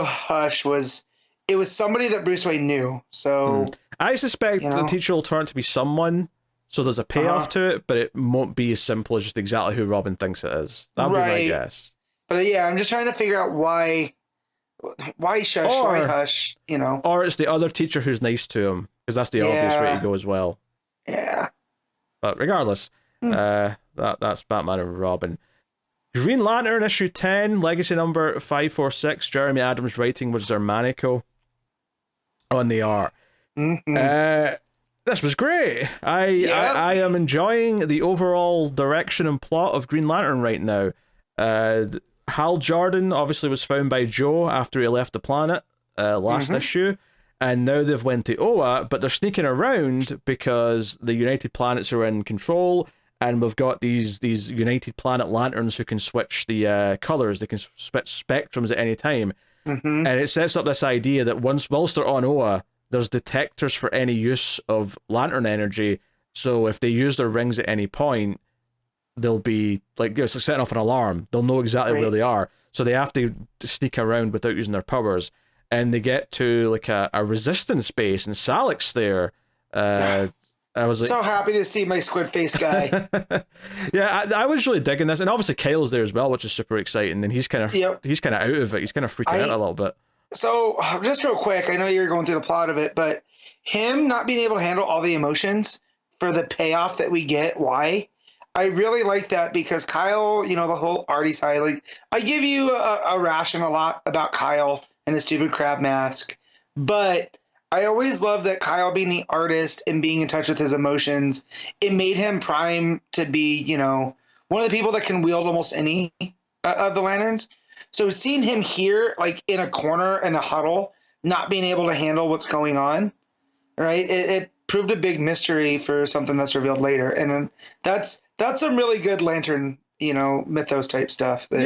Speaker 2: hush was, it was somebody that Bruce Wayne knew. So
Speaker 1: I suspect the teacher will turn out to be someone, so there's a payoff to it, but it won't be as simple as just exactly who Robin thinks it is. That'll be my guess.
Speaker 2: But yeah, I'm just trying to figure out why shush, why hush,
Speaker 1: Or it's the other teacher who's nice to him, because that's the obvious way to go as well.
Speaker 2: Yeah.
Speaker 1: But regardless, that's Batman and Robin. Green Lantern issue 10, legacy number 546, Jeremy Adams writing with Xermanico on the art. This was great. I am enjoying the overall direction and plot of Green Lantern right now. Hal Jordan obviously was found by Joe after he left the planet last issue, and now they've went to Oa, but they're sneaking around because the United Planets are in control, and we've got these United Planet lanterns who can switch the colors. They can switch spectrums at any time, and it sets up this idea that whilst they're on Oa, there's detectors for any use of lantern energy. So if they use their rings at any point, they'll be like, it's like setting off an alarm. They'll know exactly where they are. So they have to sneak around without using their powers. And they get to like a resistance base, and Salik's there. I was like,
Speaker 2: so happy to see my squid face guy.
Speaker 1: Yeah, I was really digging this, and obviously Kyle's there as well, which is super exciting. And he's kind of out of it. He's kind of freaking out a little bit. So
Speaker 2: just real quick, I know you're going through the plot of it, but him not being able to handle all the emotions for the payoff that we get, why? I really like that because Kyle, the whole arty side, like, I give you a ration a lot about Kyle and his stupid crab mask, but I always love that Kyle being the artist and being in touch with his emotions, it made him prime to be, one of the people that can wield almost any of the lanterns. So seeing him here, like in a corner in a huddle, not being able to handle what's going on, right? It proved a big mystery for something that's revealed later, and that's some really good Lantern, mythos type stuff that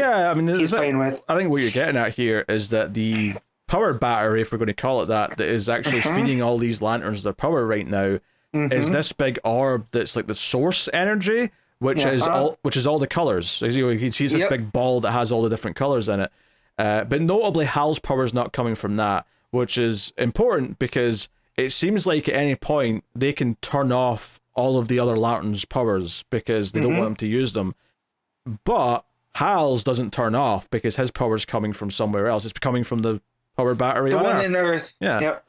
Speaker 2: he's playing with.
Speaker 1: I think what you're getting at here is that the power battery, if we're going to call it that is actually feeding all these lanterns their power right now, is this big orb that's like the source energy, which is all the colors. He sees this big ball that has all the different colors in it. But notably, Hal's power is not coming from that, which is important because it seems like at any point they can turn off all of the other lanterns' powers because they don't want them to use them. But Hal's doesn't turn off because his power's coming from somewhere else. It's coming from the power battery
Speaker 2: the
Speaker 1: on
Speaker 2: one
Speaker 1: Earth.
Speaker 2: in Earth.
Speaker 1: Yeah.
Speaker 2: Yep.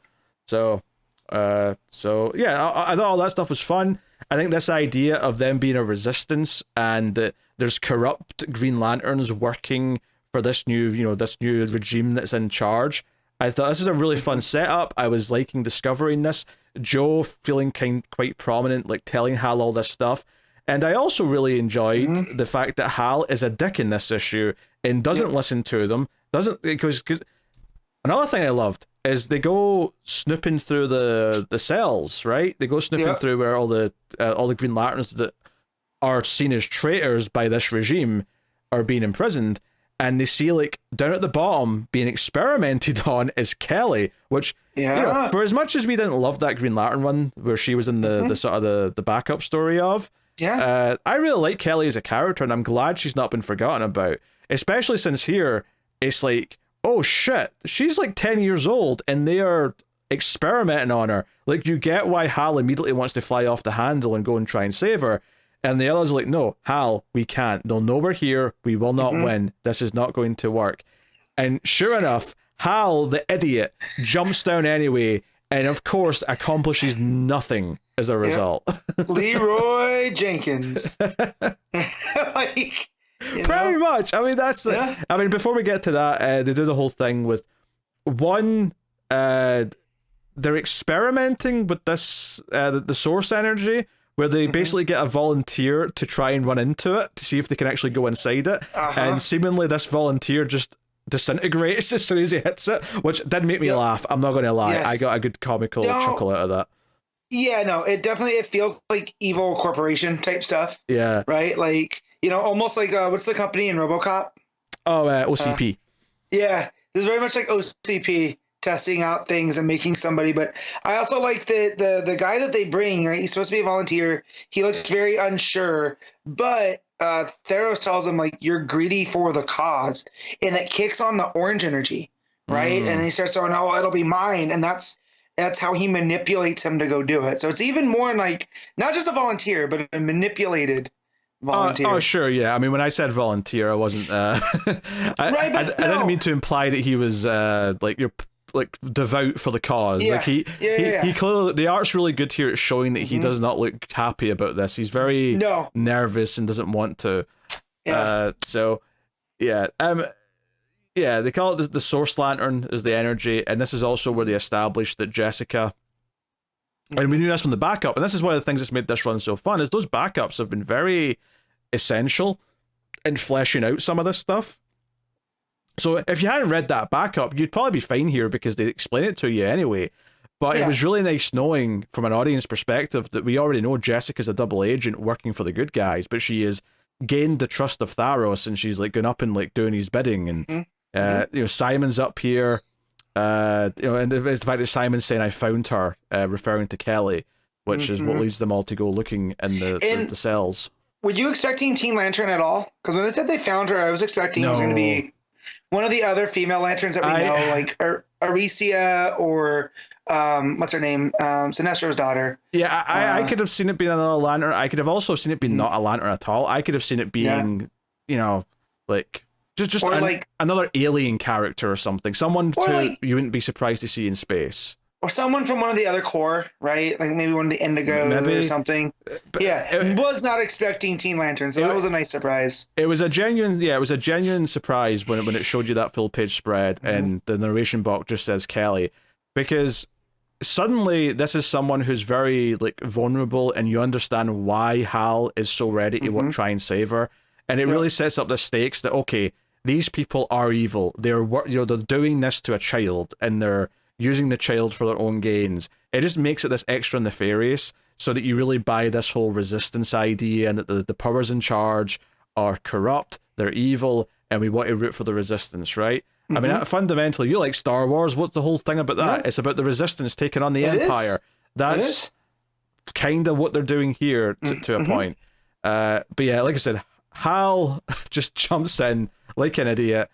Speaker 1: So I thought all that stuff was fun. I think this idea of them being a resistance and there's corrupt Green Lanterns working for this new regime that's in charge. I thought this is a really fun setup. I was liking discovering this. Joe feeling quite prominent, like telling Hal all this stuff. And I also really enjoyed the fact that Hal is a dick in this issue and doesn't listen to them. Because another thing I loved is they go snooping through the cells, right? They go snooping through where all the Green Lanterns that are seen as traitors by this regime are being imprisoned, and they see like down at the bottom being experimented on is Kelly, which for as much as we didn't love that Green Lantern one where she was in the sort of the backup story of, I really like Kelly as a character, and I'm glad she's not been forgotten about, especially since here it's like, oh shit, she's like 10 years old and they are experimenting on her. Like, you get why Hal immediately wants to fly off the handle and go and try and save her. And the others are like, no, Hal, we can't. They'll know we're here. We will not win. This is not going to work. And sure enough, Hal, the idiot, jumps down anyway, and of course accomplishes nothing as a result.
Speaker 2: Leroy Jenkins. Like...
Speaker 1: Pretty much. I mean, that's I mean, before we get to that, they do the whole thing with they're experimenting with this the source energy, where they basically get a volunteer to try and run into it to see if they can actually go inside it, and seemingly this volunteer just disintegrates as soon as he hits it, which did make me laugh. I'm not going to lie. I got a good comical chuckle out of that.
Speaker 2: Yeah, no, it feels like evil corporation type stuff.
Speaker 1: Yeah.
Speaker 2: Right? Like, almost like, what's the company in RoboCop?
Speaker 1: Oh, OCP.
Speaker 2: Yeah, this is very much like OCP testing out things and making somebody. But I also like the guy that they bring, right? He's supposed to be a volunteer. He looks very unsure, but Theros tells him, like, you're greedy for the cause, and it kicks on the orange energy, right? And he starts going, oh, it'll be mine. And that's how he manipulates him to go do it. So it's even more like not just a volunteer, but a manipulated volunteer.
Speaker 1: Oh, sure, yeah. I mean, when I said volunteer, I wasn't. I didn't mean to imply that he was like you're like devout for the cause.
Speaker 2: Yeah.
Speaker 1: Like he clearly, the art's really good here at showing that he does not look happy about this. He's very nervous and doesn't want to. Yeah. Yeah, they call it the Source Lantern is the energy, and this is also where they established that Jessica, and we knew this from the backup, and this is one of the things that's made this run so fun, is those backups have been very essential in fleshing out some of this stuff. So if you hadn't read that backup, you'd probably be fine here because they explain it to you anyway. But it was really nice knowing from an audience perspective that we already know Jessica's a double agent working for the good guys, but she has gained the trust of Tharos, and she's like going up and like doing his bidding, and you know, Simon's up here, you know, and it's the fact that Simon's saying I found her, referring to Kelly, which is what leads them all to go looking in the cells.
Speaker 2: Were you expecting Teen Lantern at all? Because when they said they found her, I was expecting it was going to be one of the other female lanterns that we know, like Aricia or what's her name, Sinestro's daughter.
Speaker 1: Yeah, I could have seen it being another lantern. I could have also seen it being not a lantern at all. I could have seen it being, you know, like just like another alien character or something. Someone you wouldn't be surprised to see in space. Or
Speaker 2: someone from one of the other Corps, right? Like maybe one of the Indigos or something. But was not expecting Teen Lantern, so that was a nice surprise.
Speaker 1: It was a genuine surprise when it showed you that full page spread and the narration box just says Kelly, because suddenly this is someone who's very like vulnerable, and you understand why Hal is so ready to try and save her, and it really sets up the stakes that okay, these people are evil. They're they're doing this to a child, and they're using the child for their own gains. It just makes it this extra nefarious, so that you really buy this whole resistance idea, and that the powers in charge are corrupt, they're evil, and we want to root for the resistance, right? I mean, fundamentally, you like Star Wars. What's the whole thing about that? Yeah. It's about the resistance taking on the Empire. That's kind of what they're doing here to a point. But yeah, like I said, Hal just jumps in like an idiot,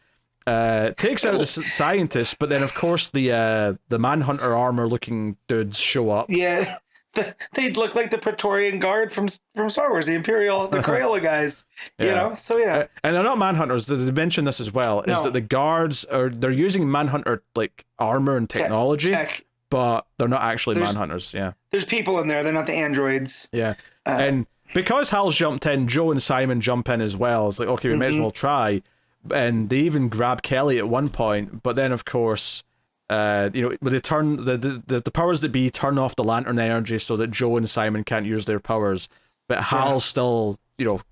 Speaker 1: takes out the scientist, but then of course the Manhunter armor looking dudes show up.
Speaker 2: Yeah, they'd look like the Praetorian Guard from Star Wars, the Crayola guys. You know, so yeah. And
Speaker 1: they're not Manhunters. They mention this as well. Is that the guards they're using Manhunter like armor and technology, but they're not actually Manhunters. Yeah,
Speaker 2: there's people in there. They're not the androids.
Speaker 1: Yeah, and because Hal's jumped in, Joe and Simon jump in as well. It's like okay, we may as well try. And they even grab Kelly at one point, but then of course, you know, when they turn the powers that be turn off the lantern energy so that Joe and Simon can't use their powers, but Hal's still, you know,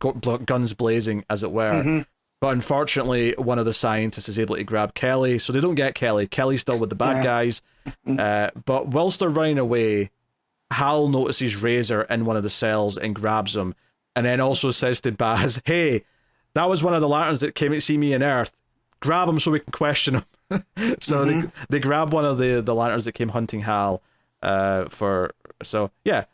Speaker 1: guns blazing as it were. But unfortunately, one of the scientists is able to grab Kelly, so they don't get Kelly. Kelly's still with the bad guys. But whilst they're running away, Hal notices Razor in one of the cells and grabs him, and then also says to Baz, "Hey, that was one of the lanterns that came to see me on Earth. Grab him so we can question him." So they grab one of the lanterns that came hunting Hal. So yeah,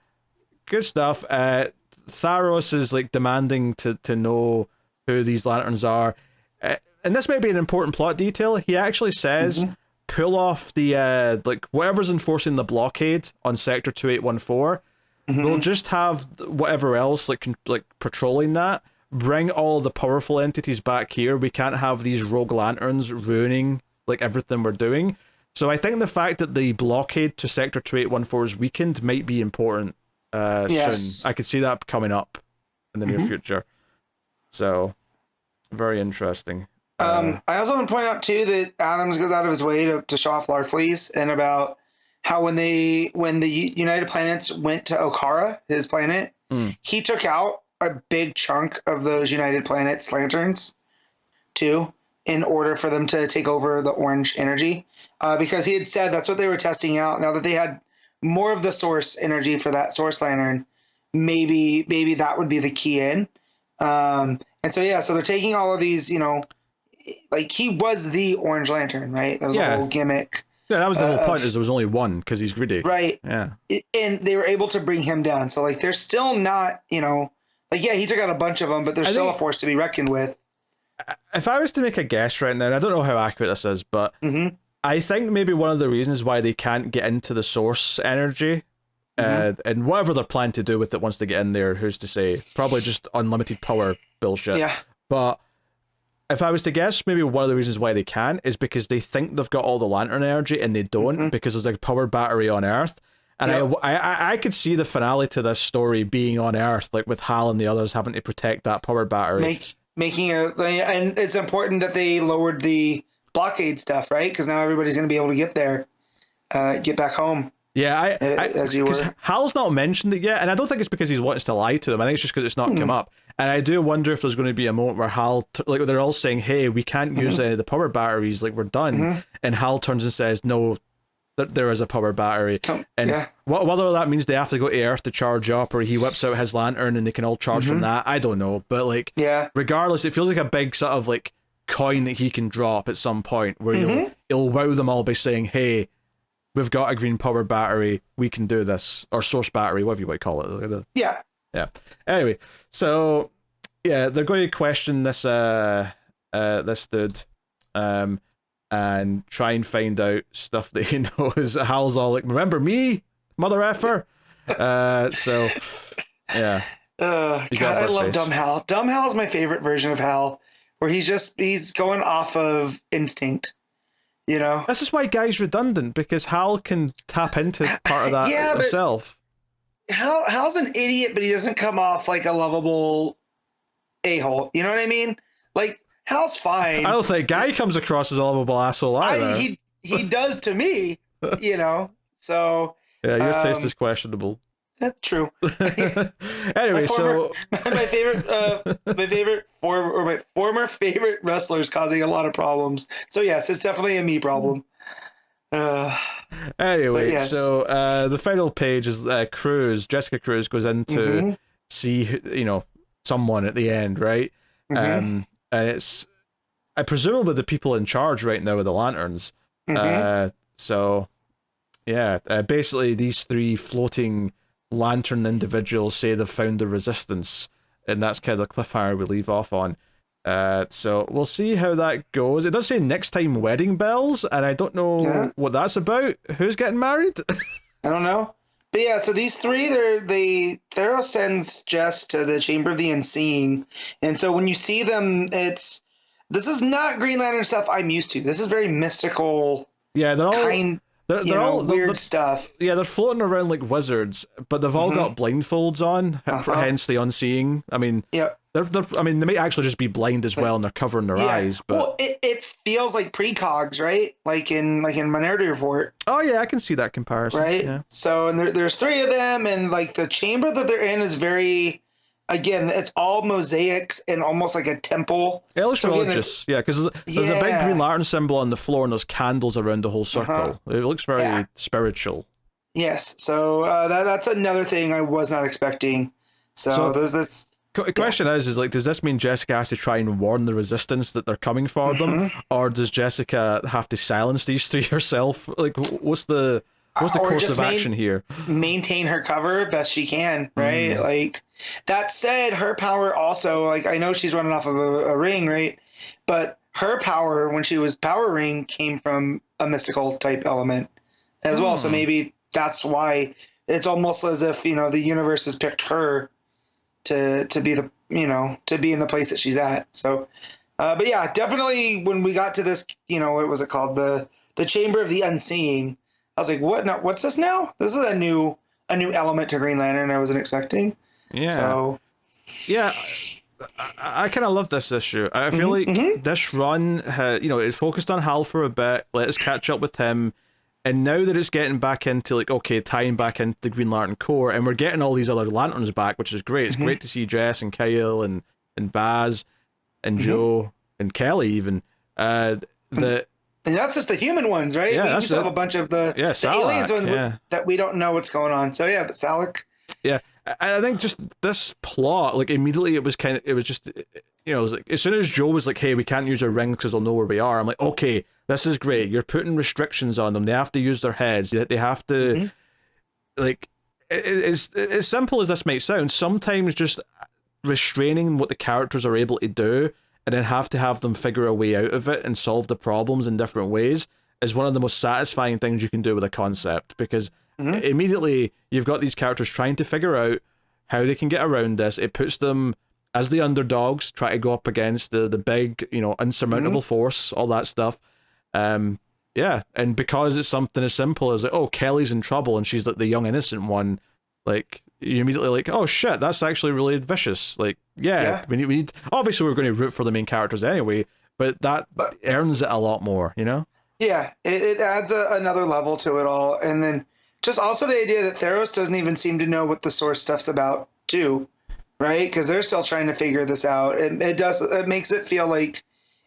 Speaker 1: good stuff. Tharos is like demanding to know who these lanterns are, and this may be an important plot detail. He actually says, "Pull off the like whatever's enforcing the blockade on Sector 2814. We'll just have whatever else like patrolling that." Bring all the powerful entities back here. We can't have these rogue lanterns ruining like everything we're doing. So I think the fact that the blockade to Sector 2814 is weakened might be important soon. I could see that coming up in the near future. So very interesting.
Speaker 2: I also want to point out too that Adams goes out of his way to show off Larfleeze, and about how when the United Planets went to Okara, his planet, he took out a big chunk of those United Planets lanterns too, in order for them to take over the orange energy, because he had said that's what they were testing out. Now that they had more of the source energy for that source lantern, maybe that would be the key in. And so they're taking all of these, you know, like he was the Orange Lantern, right? That was a whole gimmick.
Speaker 1: Yeah, that was the whole point. Is there was only one because he's greedy.
Speaker 2: Right.
Speaker 1: Yeah.
Speaker 2: And they were able to bring him down. So like, they're still not, like, yeah, he took out a bunch of them, but there's still a force to be reckoned with.
Speaker 1: If I was to make a guess right now, and I don't know how accurate this is, but I think maybe one of the reasons why they can't get into the source energy, and whatever they're planning to do with it once they get in there, who's to say? Probably just unlimited power bullshit.
Speaker 2: Yeah.
Speaker 1: But if I was to guess, maybe one of the reasons why they can't is because they think they've got all the lantern energy and they don't, because there's a power battery on Earth. And I could see the finale to this story being on Earth, like with Hal and the others having to protect that power battery.
Speaker 2: And it's important that they lowered the blockade stuff, right? Because now everybody's going to be able to get there, get back home.
Speaker 1: Yeah,
Speaker 2: as you were.
Speaker 1: Hal's not mentioned it yet, and I don't think it's because he's wanting to lie to them. I think it's just because it's not come up. And I do wonder if there's going to be a moment where Hal, like they're all saying, "Hey, we can't use any of the power batteries, like we're done," and Hal turns and says, "No, there is a power battery." And whether that means they have to go to Earth to charge up, or he whips out his lantern and they can all charge from that, I don't know. But like, regardless, it feels like a big sort of like coin that he can drop at some point where he'll wow them all by saying, "Hey, we've got a green power battery, we can do this," or source battery, whatever you might call it.
Speaker 2: Yeah.
Speaker 1: Anyway, so yeah, they're going to question this this dude, and try and find out stuff that he knows. Hal's all like, "Remember me, mother effer?" So yeah.
Speaker 2: God, I love Dumb Hal. Dumb Hal is my favorite version of Hal, where he's going off of instinct.
Speaker 1: This is why Guy's redundant, because Hal can tap into part of that himself.
Speaker 2: Hal's an idiot, but he doesn't come off like a lovable a-hole. You know what I mean? Like, Hal's fine.
Speaker 1: I don't think Guy comes across as a lovable asshole either.
Speaker 2: He does to me, so... Yeah,
Speaker 1: your taste is questionable.
Speaker 2: That's true.
Speaker 1: Anyway,
Speaker 2: my former favorite wrestlers causing a lot of problems. So yes, it's definitely a me problem.
Speaker 1: Anyway, yes. So the final page is Jessica Cruz goes in to see someone at the end, right? And it's presumably the people in charge right now with the lanterns. So yeah, basically these three floating lantern individuals say they've found the resistance, and that's kind of the cliffhanger we leave off on. So we'll see how that goes. It does say next time wedding bells, and I don't know what that's about. Who's getting married?
Speaker 2: I don't know. But yeah, so these three, Thero sends Jess to the Chamber of the Unseen, and so when you see them, this is not Green Lantern stuff I'm used to. This is very mystical.
Speaker 1: Yeah, they're all they're all
Speaker 2: weird stuff.
Speaker 1: Yeah, they're floating around like wizards, but they've all got blindfolds on, hence the unseeing. I mean, I mean, they may actually just be blind as well, and they're covering their eyes. But
Speaker 2: well, it feels like precogs, right? Like in Minority Report.
Speaker 1: Oh yeah, I can see that comparison.
Speaker 2: Right.
Speaker 1: Yeah.
Speaker 2: So and there's three of them, and like the chamber that they're in is very. Again, it's all mosaics and almost like a temple.
Speaker 1: It looks religious, because there's a big Green Lantern symbol on the floor and there's candles around the whole circle. It looks very spiritual. Yes,
Speaker 2: so that's another thing I was not expecting. So there's this...
Speaker 1: The question is like, does this mean Jessica has to try and warn the Resistance that they're coming for them? Or does Jessica have to silence these three herself? Like, what's the course of action here?
Speaker 2: Maintain her cover best she can, right? Like, that said, her power also, like, I know she's running off of a ring, right? But her power, when she was Power Ring, came from a mystical type element as well. So maybe that's why it's almost as if, the universe has picked her to be the, to be in the place that she's at. So, but yeah, definitely when we got to this, what was it called? The Chamber of the Unseen. I was like, what? Now, what's this now? This is a new element to Green Lantern I wasn't expecting.
Speaker 1: Yeah.
Speaker 2: So,
Speaker 1: yeah, I kind of love this issue. I feel like this run, it focused on Hal for a bit, let us catch up with him, and now that it's getting back into tying back into the Green Lantern Corps, and we're getting all these other Lanterns back, which is great. It's great to see Jess and Kyle and Baz and Joe and Kelly even.
Speaker 2: And that's just the human ones, right?
Speaker 1: Yeah,
Speaker 2: we just have a bunch of the aliens ones that we don't know what's going on. So yeah, but Salak.
Speaker 1: Yeah, I think just this plot, like immediately it was just, it was like as soon as Joe was like, hey, we can't use our rings because they'll know where we are. I'm like, okay, this is great. You're putting restrictions on them. They have to use their heads. They have to, like, it's as simple as this might sound. Sometimes just restraining what the characters are able to do and then have to have them figure a way out of it and solve the problems in different ways is one of the most satisfying things you can do with a concept, because immediately you've got these characters trying to figure out how they can get around this. It puts them as the underdogs, try to go up against the big, insurmountable force, all that stuff. Yeah, and because it's something as simple as like, oh, Kelly's in trouble and she's like the young innocent one, like you immediately like, oh shit, that's actually really vicious. Like, yeah. We need obviously we're going to root for the main characters anyway, but that earns it a lot more,
Speaker 2: Yeah, it adds another level to it all, and then just also the idea that Theros doesn't even seem to know what the source stuff's about too, right? Because they're still trying to figure this out. It makes it feel like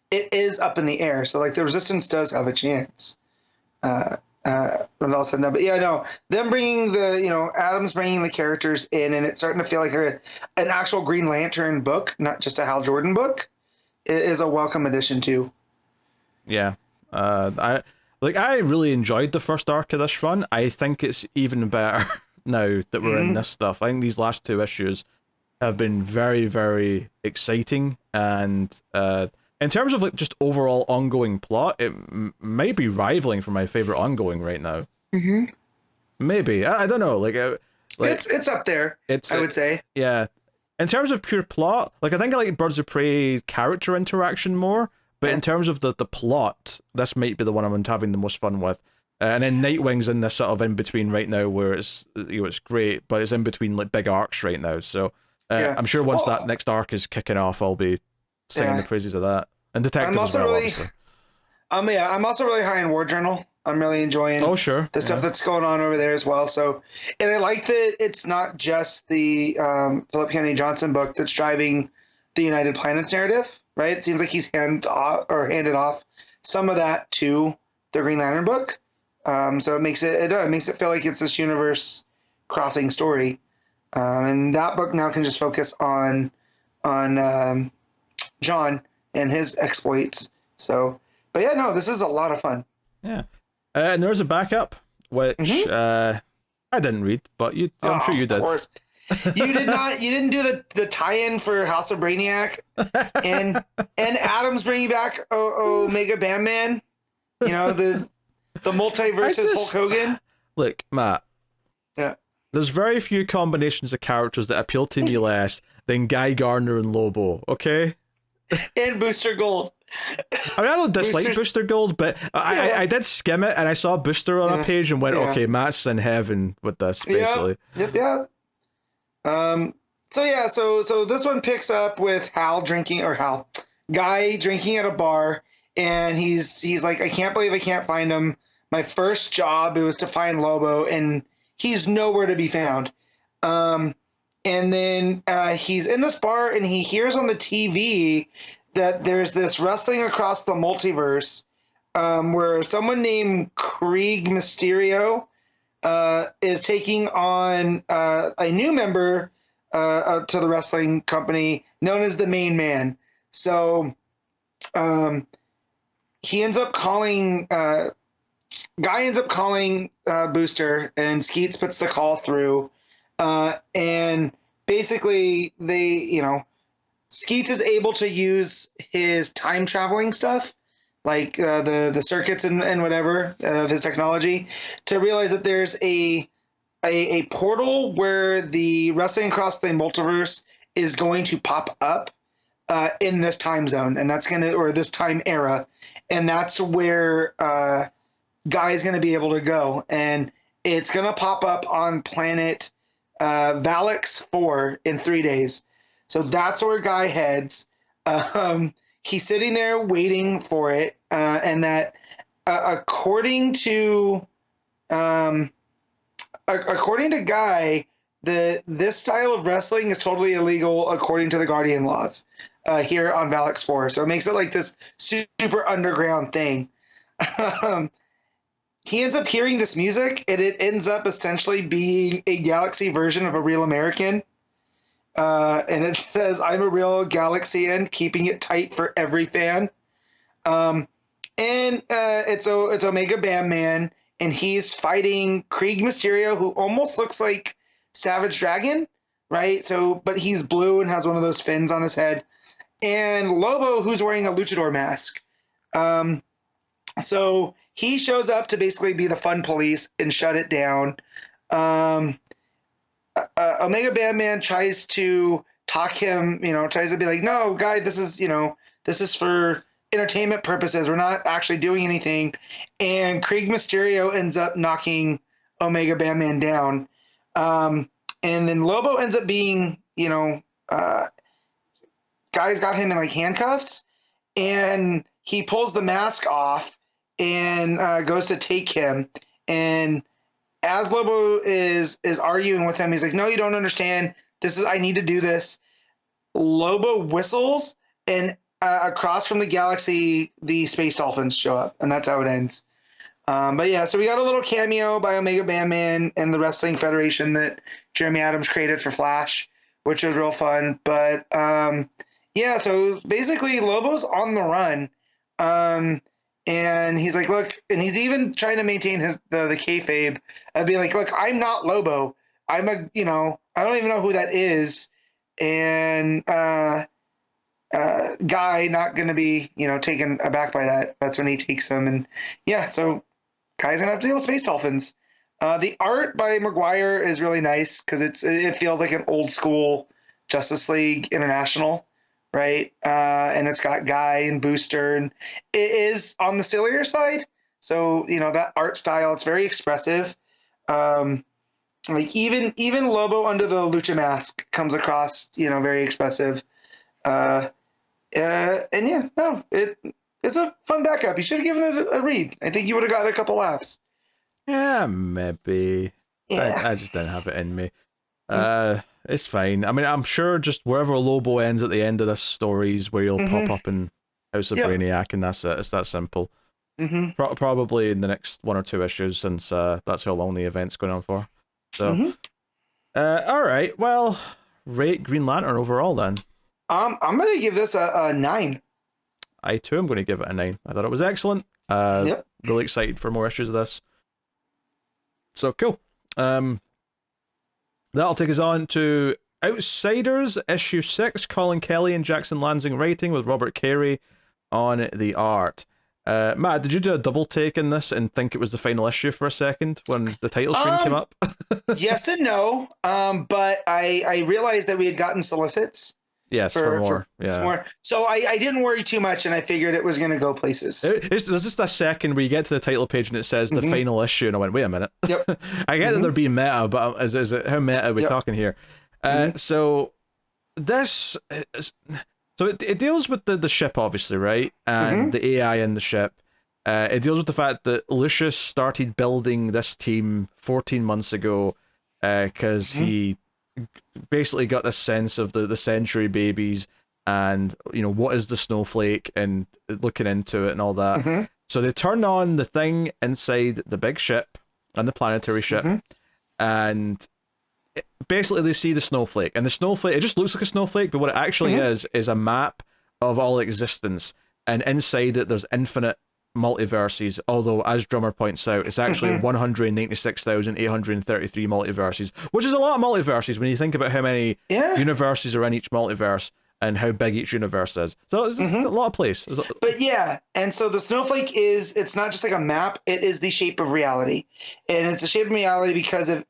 Speaker 2: it is up in the air. So like the Resistance does have a chance. But also no, but yeah, no. Them bringing Adams bringing the characters in, and it's starting to feel like an actual Green Lantern book, not just a Hal Jordan book, is a welcome addition too.
Speaker 1: Yeah, I really enjoyed the first arc of this run. I think it's even better now that we're in this stuff. I think these last 2 issues have been very, very exciting, and in terms of like just overall ongoing plot, it might be rivaling for my favorite ongoing right now. Maybe I don't know. Like
Speaker 2: it's up there. I would say.
Speaker 1: Yeah, in terms of pure plot, like I think I like Birds of Prey character interaction more, but in terms of the plot, this might be the one I'm having the most fun with. And then Nightwing's in this sort of in between right now, where it's it's great, but it's in between like big arcs right now. So I'm sure once that next arc is kicking off, I'll be singing the praises of that, and Detective as well. Obviously.
Speaker 2: I'm also really high in War Journal. I'm really enjoying the stuff that's going on over there as well. So, and I like that it's not just the Philip Kennedy Johnson book that's driving the United Planets narrative, right? It seems like he's handed off some of that to the Green Lantern book. So it makes it feel like it's this universe crossing story, and that book now can just focus on John and his exploits. So, but yeah, no, this is a lot of fun.
Speaker 1: Yeah. And there's a backup, which I didn't read, but I'm sure you did. Of course.
Speaker 2: You did not. You didn't do the tie-in for House of Brainiac, and Adam's bringing back Omega Bandman. The multiverse Hulk Hogan.
Speaker 1: Look, Matt.
Speaker 2: Yeah.
Speaker 1: There's very few combinations of characters that appeal to me less than Guy Gardner and Lobo. Okay.
Speaker 2: And Booster Gold.
Speaker 1: I mean, I don't dislike Booster Gold, but I did skim it and I saw Booster on a page and went, okay, Matt's in heaven with this, basically.
Speaker 2: Yep. So this one picks up with Guy drinking at a bar, and he's like, I can't believe I can't find him. My first job, it was to find Lobo, and he's nowhere to be found. And then he's in this bar, and he hears on the TV that there's this Wrestling Across the Multiverse, where someone named Krieg Mysterio is taking on a new member to the wrestling company known as the Main Man. So he ends up calling Guy ends up calling Booster, and Skeets puts the call through, and basically Skeets is able to use his time traveling stuff, like the circuits and whatever of his technology, to realize that there's a portal where the Wrestling Across the Multiverse is going to pop up in this time zone, and or this time era, and that's where Guy is going to be able to go, and it's going to pop up on planet Valix 4 in 3 days. So that's where Guy heads. He's sitting there waiting for it, and that according to Guy, this style of wrestling is totally illegal according to the Guardian laws here on Valix 4. So it makes it like this super underground thing. he ends up hearing this music, and it ends up essentially being a galaxy version of A Real American. And it says, "I'm a real Galaxian, keeping it tight for every fan." And it's Omega Bam and he's fighting Krieg Mysterio, who almost looks like Savage Dragon, right? So, but he's blue and has one of those fins on his head. And Lobo, who's wearing a luchador mask. So he shows up to basically be the fun police and shut it down. Omega Bam tries to talk him, tries to be like, "No, guy, this is for entertainment purposes. We're not actually doing anything." And Krieg Mysterio ends up knocking Omega Bam down. And then Lobo ends up being, guys got him in like handcuffs, and he pulls the mask off and goes to take him. And as Lobo is arguing with him, he's like, "No, you don't understand. I need to do this." Lobo whistles, and across from the galaxy, the Space Dolphins show up, and that's how it ends. But yeah, so we got a little cameo by Omega Bam and the Wrestling Federation that Jeremy Adams created for Flash, which was real fun. But yeah, so basically Lobo's on the run. And he's like, look, and he's even trying to maintain the kayfabe of being like, "Look, I'm not Lobo. I don't even know who that is." And Guy not going to be, taken aback by that. That's when he takes him. And yeah, so Guy's going to have to deal with Space Dolphins. The art by Maguire is really nice because it feels like an old school Justice League International. Right, and it's got Guy and Booster, and it is on the sillier side. So that art style, it's very expressive. Like even Lobo under the lucha mask comes across, very expressive. And yeah, no, it's a fun backup. You should have given it a read. I think you would have got a couple laughs.
Speaker 1: Yeah, maybe.
Speaker 2: Yeah.
Speaker 1: I just didn't have it in me. It's fine. I mean, I'm sure just wherever Lobo ends at the end of this story is where he'll pop up in House of Brainiac, and that's it. It's that simple. Probably in the next 1 or 2 issues, since that's how long the event's going on for. So, all right. Well, rate Green Lantern overall then.
Speaker 2: I'm gonna give this a 9.
Speaker 1: I too am going to give it a 9. I thought it was excellent. Really excited for more issues of this. So cool. That'll take us on to Outsiders, issue 6, Colin Kelly and Jackson Lanzing writing with Robert Carey on the art. Matt, did you do a double take in this and think it was the final issue for a second when the title screen came up?
Speaker 2: Yes and no, but I realized that we had gotten solicits.
Speaker 1: Yes, for more. Yeah.
Speaker 2: For more. So I didn't worry too much, and I figured it was going to go places.
Speaker 1: There's just a second where you get to the title page and it says the final issue, and I went, wait a minute.
Speaker 2: Yep.
Speaker 1: I get that they're being meta, but is it how meta are we talking here? So this, it deals with the ship, obviously, right? And the AI in the ship. It deals with the fact that Lucius started building this team 14 months ago because he basically got this sense of the century babies and what is the snowflake and looking into it and all that. So they turn on the thing inside the big ship and the planetary ship, and basically they see the snowflake, and the snowflake, it just looks like a snowflake, but what it actually is a map of all existence, and inside it there's infinite multiverses, although as Drummer points out, it's actually 196,833 multiverses, which is a lot of multiverses when you think about how many universes are in each multiverse and how big each universe is. So it's a lot of place.
Speaker 2: But yeah, and so the snowflake it's not just like a map, it is the shape of reality. And it's a shape of reality because it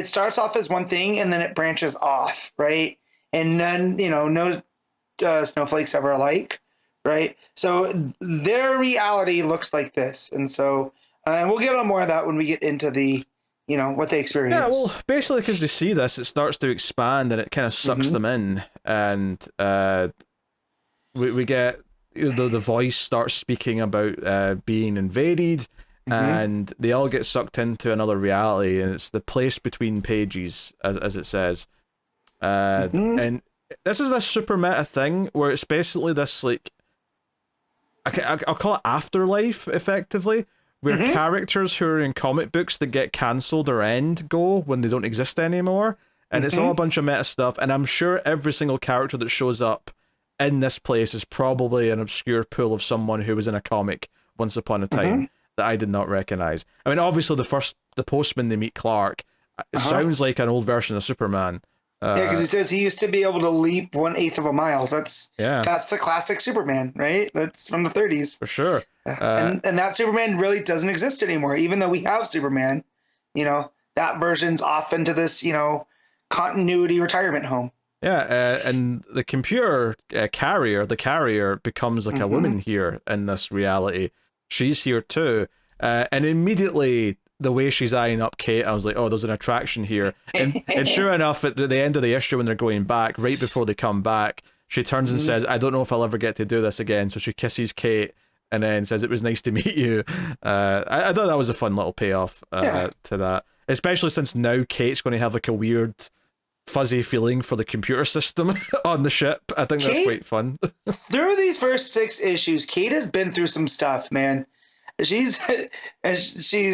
Speaker 2: starts off as one thing and then it branches off, right? And none, no snowflakes ever alike. Right, so their reality looks like this, and so, and we'll get on more of that when we get into the, what they experience.
Speaker 1: Yeah, well, basically because they see this, it starts to expand and it kind of sucks them in, and we get the voice starts speaking about being invaded, and they all get sucked into another reality, and it's the place between pages, as it says, and this is this super meta thing where it's basically this like. I'll call it afterlife, effectively, where characters who are in comic books that get cancelled or end go when they don't exist anymore. And it's all a bunch of meta stuff. And I'm sure every single character that shows up in this place is probably an obscure pool of someone who was in a comic once upon a time that I did not recognize. I mean, obviously the postman they meet, Clark, it sounds like an old version of Superman.
Speaker 2: Yeah, because he says he used to be able to leap 1/8 of a mile. That's the classic Superman, right? That's from the 30s.
Speaker 1: For sure.
Speaker 2: And that Superman really doesn't exist anymore, even though we have Superman. You know, that version's off into this, continuity retirement home.
Speaker 1: Yeah, and the computer carrier becomes like a woman here in this reality. She's here too. And immediately, the way she's eyeing up Kate, I was like, oh, there's an attraction here. And sure enough, at the end of the issue when they're going back, right before they come back, she turns and says, I don't know if I'll ever get to do this again. So she kisses Kate and then says, it was nice to meet you. I thought that was a fun little payoff to that. Especially since now Kate's going to have like a weird fuzzy feeling for the computer system on the ship. I think that's quite fun.
Speaker 2: Through these first 6 issues, Kate has been through some stuff, man. She's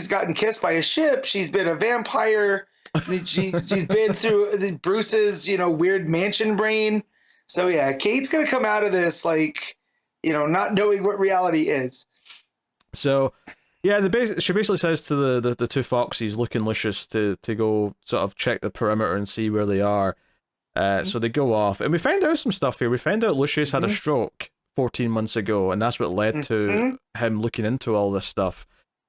Speaker 2: gotten kissed by a ship. She's been a vampire. She's been through Bruce's, weird mansion brain. So yeah, Kate's gonna come out of this like, not knowing what reality is. So yeah, she basically says to the two foxies looking Lucius to go sort of check the perimeter and see where they are. So they go off, and we find out some stuff here. We find out Lucius had a stroke 14 months ago, and that's what led to him looking into all this stuff.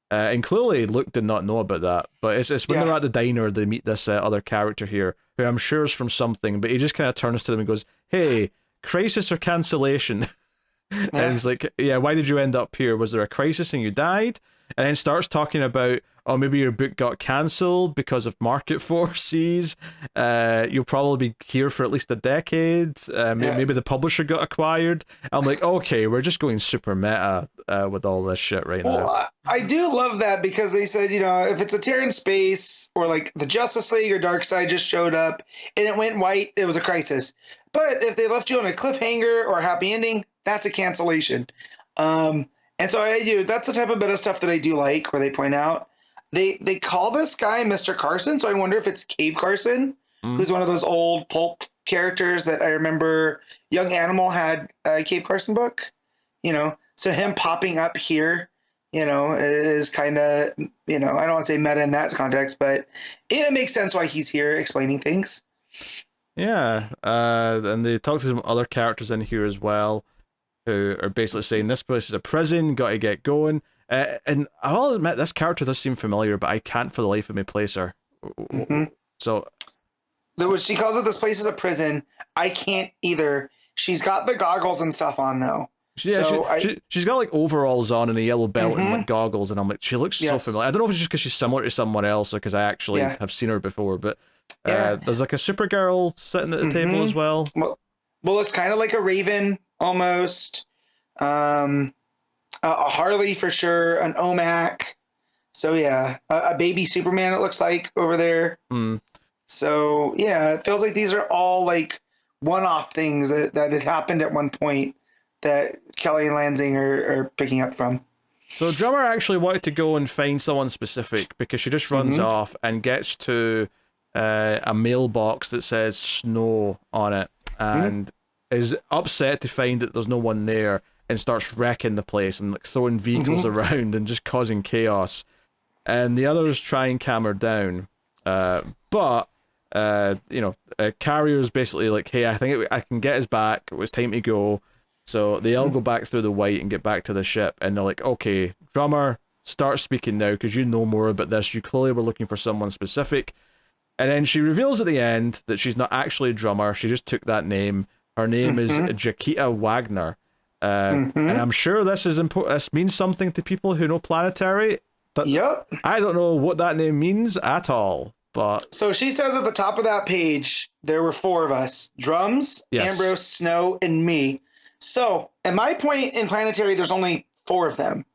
Speaker 2: And clearly Luke did not know about that, but it's when they're at the diner they meet this other character here, who I'm sure is from something, but he just kind of turns to them and goes, hey, crisis or cancellation? And he's like, yeah, why did you end up here? Was there a crisis and you died? And then starts talking about, oh, maybe your book got cancelled because of market forces. You'll probably be here for at least a decade. Maybe the publisher got acquired. I'm like, okay, we're just going super meta with all this shit right now. I do love that because they said, if it's a tear in space or like the Justice League or Darkseid just showed up and it went white, it was a crisis. But if they left you on a cliffhanger or a happy ending, that's a cancellation. And so that's the type of bit of stuff that I do like, where they point out they call this guy Mr. Carson. So I wonder if it's Cave Carson, who's one of those old pulp characters that I remember Young Animal had a Cave Carson book, so him popping up here, is kind of, I don't want to say meta in that context, but it makes sense why he's here explaining things. Yeah. And they talk to some other characters in here as well, who are basically saying this place is a prison, got to get going. And I'll admit, this character does seem familiar, but I can't for the life of me place her. So, she calls it this place is a prison. I can't either. She's got the goggles and stuff on though. Yeah, she's got like overalls on and a yellow belt and like goggles, and I'm like, she looks so familiar. I don't know if it's just because she's similar to someone else or because I actually have seen her before, but there's like a Supergirl sitting at the table as well. Well, it's kind of like a Raven almost. A Harley for sure, an OMAC. So yeah, a baby Superman it looks like over there. So yeah, it feels like these are all like one-off things that had happened at one point that Kelly and Lanzing are picking up from. So Drummer actually wanted to go and find someone specific because she just runs off and gets to a mailbox that says Snow on it and is upset to find that there's no one there and starts wrecking the place and like throwing vehicles around and just causing chaos. And the others try and calm her down. But Carrier's basically like, hey, I think I can get us back. It was time to go. So they all go back through the white and get back to the ship. And they're like, okay, Drummer, start speaking now because you know more about this. You clearly were looking for someone specific. And then she reveals at the end that she's not actually a drummer. She just took that name. Her name is Jaquita Wagner. And I'm sure this is important. This means something to people who know Planetary. Yep. I don't know what that name means at all. But so she says at the top of that page, there were 4 of us: Drums, Ambrose, Snow, and me. So at my point in Planetary, there's only 4 of them.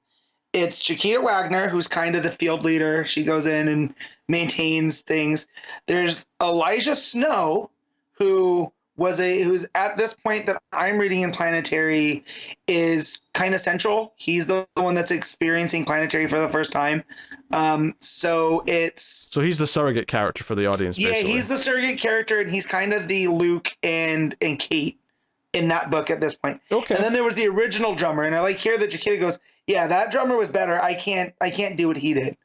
Speaker 2: It's Jaquita Wagner, who's kind of the field leader. She goes in and maintains things. There's Elijah Snow, who who's at this point that I'm reading in Planetary is kind of central. He's the one that's experiencing Planetary for the first time. So
Speaker 1: he's the surrogate character for the audience.
Speaker 2: Yeah,
Speaker 1: basically.
Speaker 2: he's the surrogate character, and he's kind of the Luke and Kate in that book at this point.
Speaker 1: Okay.
Speaker 2: And then there was the original drummer, and I like here that Chiquita goes, yeah, that drummer was better. I can't do what he did,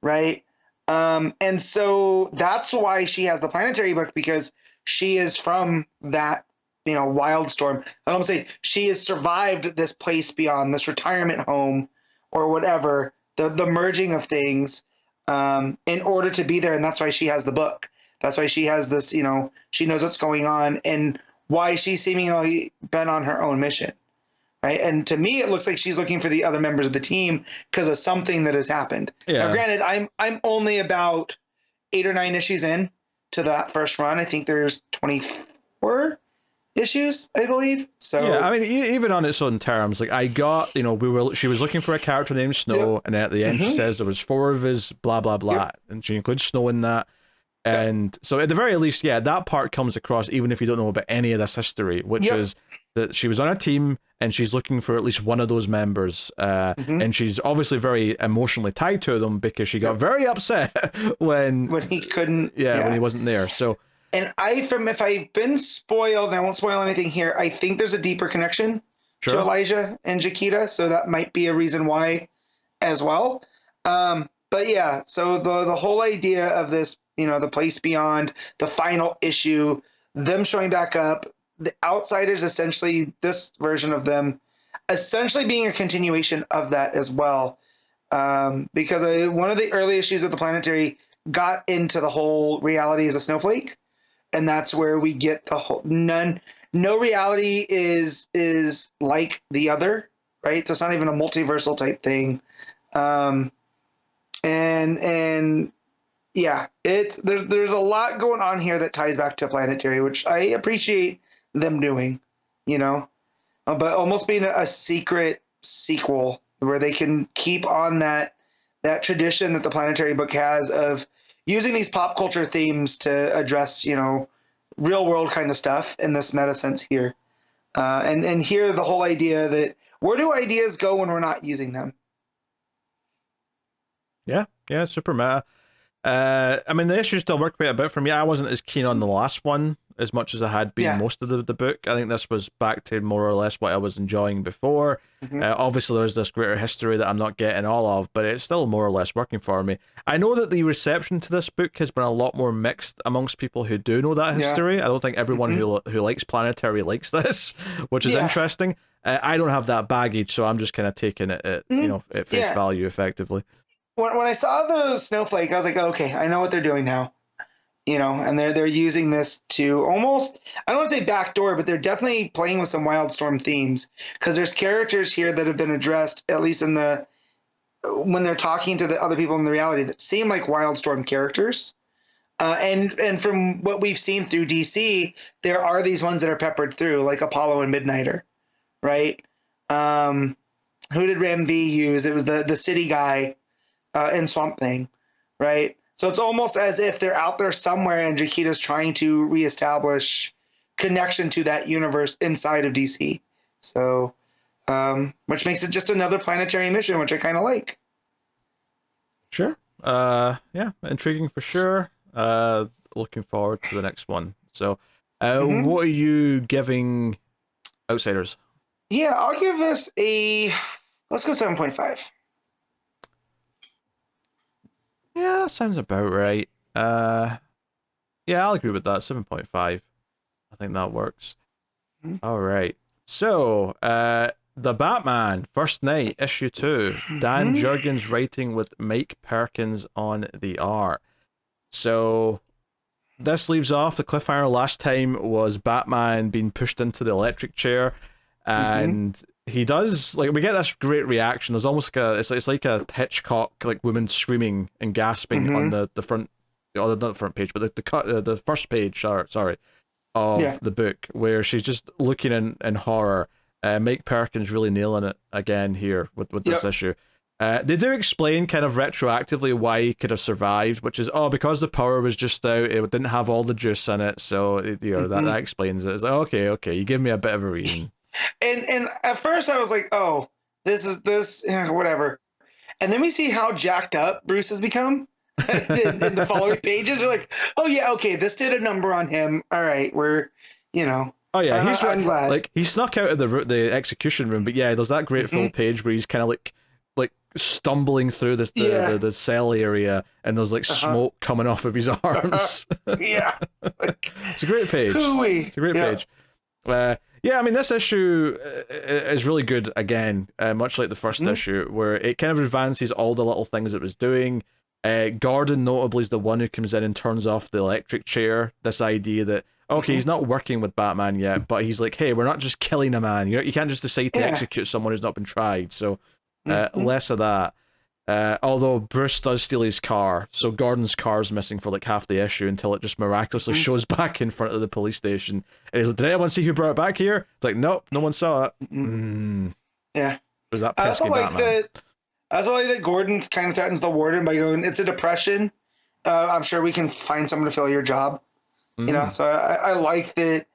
Speaker 2: right? And so that's why she has the Planetary book, because she is from that, Wildstorm. I don't say she has survived this place beyond, this retirement home or whatever, the merging of things, in order to be there. And that's why she has the book. That's why she has this, she knows what's going on and why she's seemingly been on her own mission. Right. And to me, it looks like she's looking for the other members of the team because of something that has happened.
Speaker 1: Yeah.
Speaker 2: Now, granted, I'm only about 8 or 9 issues in to that first run. I think there's 24 issues, I believe. So
Speaker 1: yeah, I mean, even on its own terms, like I got, she was looking for a character named Snow,
Speaker 2: Yep.
Speaker 1: and then at the end she says there was 4 of his, blah blah blah,
Speaker 2: Yep.
Speaker 1: and she includes Snow in that. And so at the very least, yeah, that part comes across even if you don't know about any of this history, which
Speaker 2: Yep.
Speaker 1: is that she was on a team and she's looking for at least one of those members, and she's obviously very emotionally tied to them because she got very upset when
Speaker 2: he couldn't,
Speaker 1: when he wasn't there. So,
Speaker 2: and if I've been spoiled, and I won't spoil anything here, I think there's a deeper connection to Elijah and Chiquita, so that might be a reason why as well. But yeah, so the whole idea of this, the place beyond, the final issue, them showing back up, the Outsiders, essentially this version of them essentially being a continuation of that as well. Because one of the early issues of the Planetary got into the whole reality as a snowflake, and that's where we get the whole no reality is like the other, right? So it's not even a multiversal type thing. And yeah, there's a lot going on here that ties back to Planetary, which I appreciate them doing, but almost being a secret sequel where they can keep on that tradition that the Planetary book has of using these pop culture themes to address, real world kind of stuff in this meta sense here. And here the whole idea that where do ideas go when we're not using them?
Speaker 1: Yeah, super meta. I mean, the issues still work quite a bit for me. I wasn't as keen on the last one as much as I had been most of the book. I think this was back to more or less what I was enjoying before. Obviously, there's this greater history that I'm not getting all of, but it's still more or less working for me. I know that the reception to this book has been a lot more mixed amongst people who do know that history. I don't think everyone who likes Planetary likes this, which is interesting. I don't have that baggage, so I'm just kind of taking it at, at face value, effectively.
Speaker 2: When I saw the snowflake, I was like, okay, I know what they're doing now, and they're using this to almost, I don't want to say backdoor, but they're definitely playing with some Wildstorm themes, because there's characters here that have been addressed, at least when they're talking to the other people in the reality, that seem like Wildstorm characters. And from what we've seen through DC, there are these ones that are peppered through, like Apollo and Midnighter, right? Who did Ram V use? It was the city guy in Swamp Thing, right? So it's almost as if they're out there somewhere and Chiquita's trying to reestablish connection to that universe inside of DC. So, which makes it just another Planetary mission, which I kind of like.
Speaker 1: Sure. Yeah, intriguing for sure. Looking forward to the next one. So, what are you giving Outsiders?
Speaker 2: Yeah, I'll give this let's go 7.5.
Speaker 1: Yeah, that sounds about right. Yeah, I'll agree with that. 7.5. I think that works. All right. So, The Batman, First Night, Issue 2. Dan Jurgens writing with Mike Perkins on the art. So, this leaves off. The cliffhanger last time was Batman being pushed into the electric chair. And he does, like, we get this great reaction. There's almost like it's like a Hitchcock, like, woman screaming and gasping on the front, not the front page, but the first page, sorry, of the book, where she's just looking in horror. Mike Perkins really nailing it again here with this issue. They do explain kind of retroactively why he could have survived, which is, because the power was just out, it didn't have all the juice in it, so that explains it. It's like, okay, you give me a bit of a reason.
Speaker 2: And at first I was like, oh, this whatever. And then we see how jacked up Bruce has become in the following pages. You're like, oh yeah, okay, this did a number on him. All right,
Speaker 1: Oh yeah,
Speaker 2: I'm glad.
Speaker 1: Like he snuck out of the execution room, but yeah, there's that great full page where he's kind of like stumbling through the cell area, and there's like smoke coming off of his arms.
Speaker 2: Yeah,
Speaker 1: it's a great page.
Speaker 2: Hooey.
Speaker 1: It's a great page. Yeah, I mean, this issue is really good again, much like the first issue, where it kind of advances all the little things it was doing. Gordon notably is the one who comes in and turns off the electric chair. This idea that he's not working with Batman yet, but he's like, hey, we're not just killing a man. You can't just decide to execute someone who's not been tried. So less of that. Although Bruce does steal his car, so Gordon's car's missing for like half the issue until it just miraculously shows back in front of the police station. And he's like, did anyone see who brought it back here? It's like, nope, no one saw it.
Speaker 2: Yeah.
Speaker 1: Was that pesky Batman?
Speaker 2: I also like that Gordon kind of threatens the warden by going, it's a depression. I'm sure we can find someone to fill your job. So I like that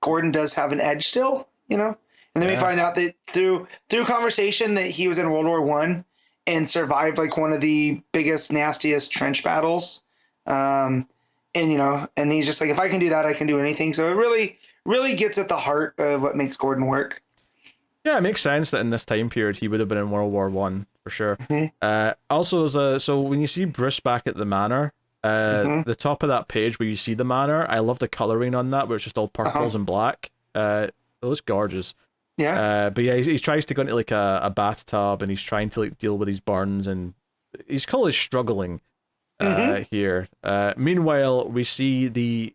Speaker 2: Gordon does have an edge still, and then we find out that through conversation that he was in World War I and survived like one of the biggest, nastiest trench battles. And he's just like, if I can do that, I can do anything. So it really, really gets at the heart of what makes Gordon work.
Speaker 1: Yeah, it makes sense that in this time period he would have been in World War I for sure. Also, so when you see Bruce back at the manor, the top of that page where you see the manor, I love the coloring on that, where it's just all purples and black. It looks gorgeous.
Speaker 2: Yeah.
Speaker 1: But yeah, he tries to go into like a bathtub, and he's trying to like deal with his burns, and he's clearly struggling here. Meanwhile, we see the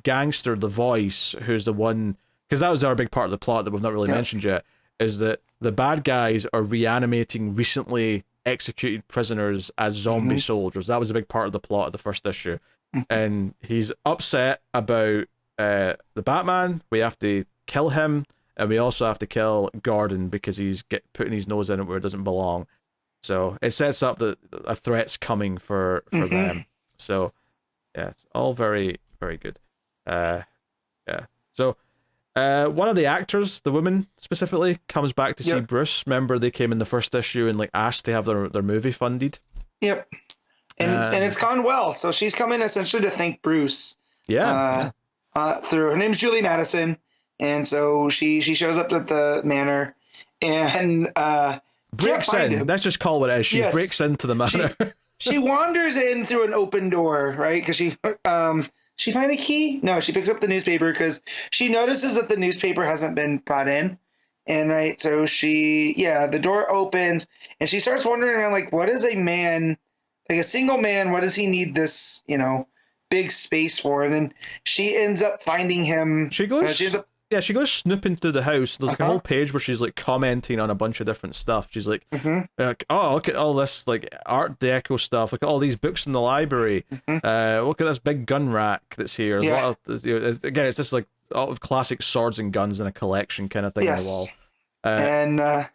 Speaker 1: gangster, the voice, who's the one, because that was our big part of the plot that we've not really mentioned yet, is that the bad guys are reanimating recently executed prisoners as zombie soldiers. That was a big part of the plot of the first issue. And he's upset about the Batman. We have to kill him, and we also have to kill Gordon because he's putting his nose in it where it doesn't belong. So it sets up that a threat's coming for them. So yeah, it's all very, very good. So one of the actors, the woman specifically, comes back to see Bruce. Remember, they came in the first issue and like asked to have their movie funded.
Speaker 2: Yep. And it's gone well. So she's come in essentially to thank Bruce.
Speaker 1: Yeah.
Speaker 2: Through her name's Julie Madison, and so she shows up at the manor and
Speaker 1: breaks in. Let's just call it as she breaks into the manor.
Speaker 2: She wanders in through an open door, right? Because she find a key? No, she picks up the newspaper because she notices that the newspaper hasn't been brought in. And right, so the door opens and she starts wondering around, like, what is a man, like a single man, what does he need this, big space for? And then she ends up finding him.
Speaker 1: She goes snooping through the house. There's like a whole page where she's like commenting on a bunch of different stuff. She's like, oh, look at all this like Art Deco stuff. Look at all these books in the library. Look at this big gun rack that's here. There's a lot of, again, it's just like all of classic swords and guns in a collection kind of thing on the wall.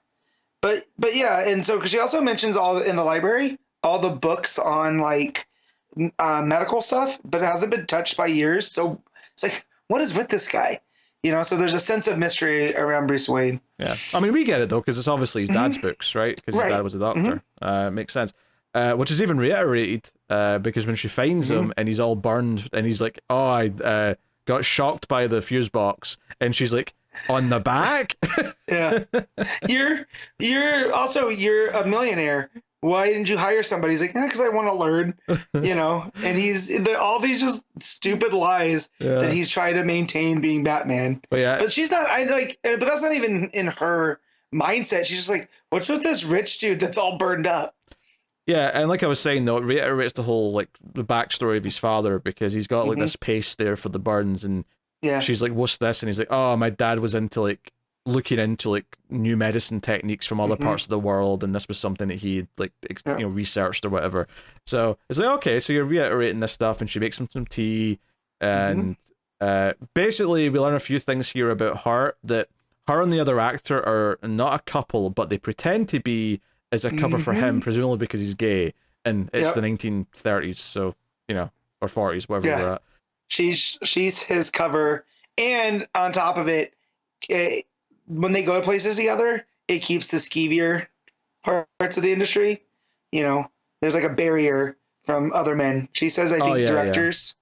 Speaker 2: But yeah, and so because she also mentions in the library all the books on like medical stuff, but it hasn't been touched by years. So it's like, what is with this guy? So there's a sense of mystery around Bruce Wayne.
Speaker 1: Yeah. I mean, we get it, though, because it's obviously his dad's books, right? Because his dad was a doctor. Makes sense. Which is even reiterated, because when she finds him and he's all burned, and he's like, oh, I got shocked by the fuse box. And she's like, on the back?
Speaker 2: Yeah. You're a millionaire. Why didn't you hire somebody? He's like, because I want to learn, and all these just stupid lies that he's trying to maintain being Batman. But she's not, but that's not even in her mindset. She's just like, what's with this rich dude that's all burned up?
Speaker 1: Yeah, and like I was saying, though, it reiterates the whole, like, the backstory of his father, because he's got, like, this paste there for the burns, and she's like, what's this? And he's like, oh, my dad was into, like, looking into like new medicine techniques from other parts of the world, and this was something that he like researched or whatever. So it's like, okay, so you're reiterating this stuff, and she makes him some tea, and basically we learn a few things here about her, that her and the other actor are not a couple, but they pretend to be, is a cover for him, presumably because he's gay, and it's
Speaker 2: Yep.
Speaker 1: the 1930s, so or 40s, wherever we're at.
Speaker 2: She's his cover, and on top of it, when they go to places together, it keeps the skeevier parts of the industry. There's like a barrier from other men. She says, I think directors.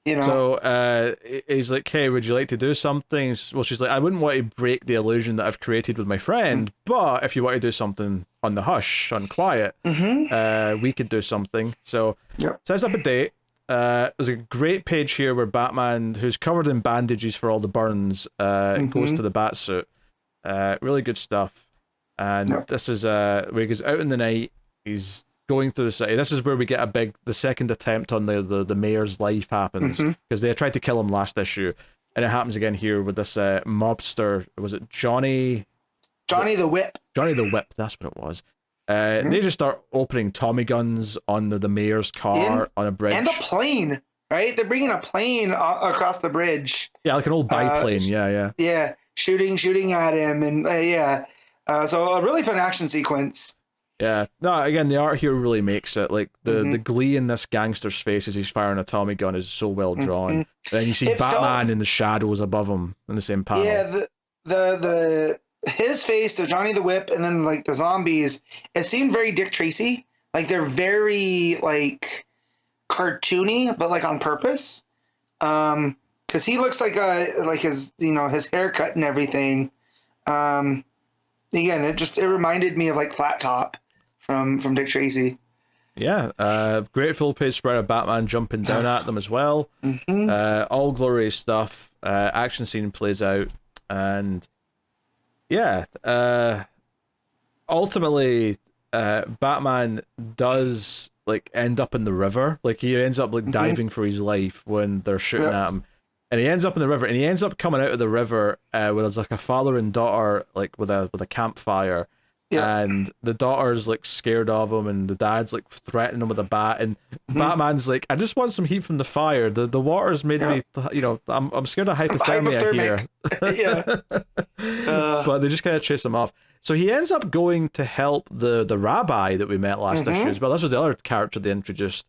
Speaker 1: So he's like, hey, would you like to do something? Well, she's like, I wouldn't want to break the illusion that I've created with my friend, but if you want to do something on the hush, on quiet, we could do something. So sets up a date. There's a great page here where Batman, who's covered in bandages for all the burns, goes to the Batsuit. Really good stuff. And this is where he goes out in the night. He's going through the city. This is where we get the second attempt on the mayor's life happens, because they tried to kill him last issue, and it happens again here with this mobster. Was it Johnny the Whip? Johnny the Whip. That's what it was. They just start opening Tommy guns on the mayor's car on a bridge
Speaker 2: and a plane. Right? They're bringing a plane across the bridge.
Speaker 1: Yeah, like an old biplane. Yeah.
Speaker 2: Shooting at him, and so a really fun action sequence.
Speaker 1: Yeah. No, again, the art here really makes it. Like the glee in this gangster's face as he's firing a Tommy gun is so well drawn. And then you see Batman in the shadows above him in the same panel.
Speaker 2: Yeah, the his face, so Johnny the Whip, and then like the zombies, it seemed very Dick Tracy. Like they're very like cartoony, but like on purpose. Because he looks like his his haircut and everything. Again, it reminded me of like Flat Top from Dick Tracy.
Speaker 1: Yeah, great full page spread of Batman jumping down at them as well. All glorious stuff. Action scene plays out, and ultimately, Batman does like end up in the river. Like he ends up like diving for his life when they're shooting at him. And he ends up in the river, and he ends up coming out of the river where there's like a father and daughter, like with a campfire, and the daughter's like scared of him, and the dad's like threatening him with a bat, and Batman's like, I just want some heat from the fire. The water's made me, I'm scared of hypothermia here. But they just kind of chase him off. So he ends up going to help the rabbi that we met last issue as well. This was the other character they introduced.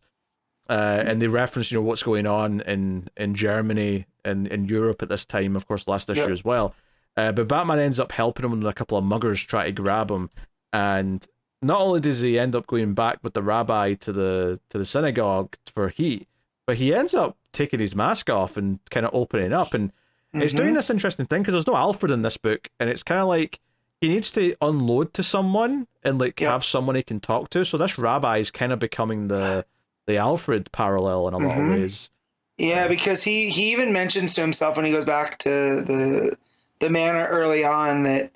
Speaker 1: And they reference, what's going on in Germany and in Europe at this time, of course, last issue as well. But Batman ends up helping him when a couple of muggers try to grab him. And not only does he end up going back with the rabbi to the synagogue for heat, but he ends up taking his mask off and kind of opening up. And it's doing this interesting thing because there's no Alfred in this book. And it's kind of like he needs to unload to someone and like have someone he can talk to. So this rabbi is kind of becoming the Alfred parallel in a lot of ways. Yeah,
Speaker 2: because he even mentions to himself when he goes back to the manor early on that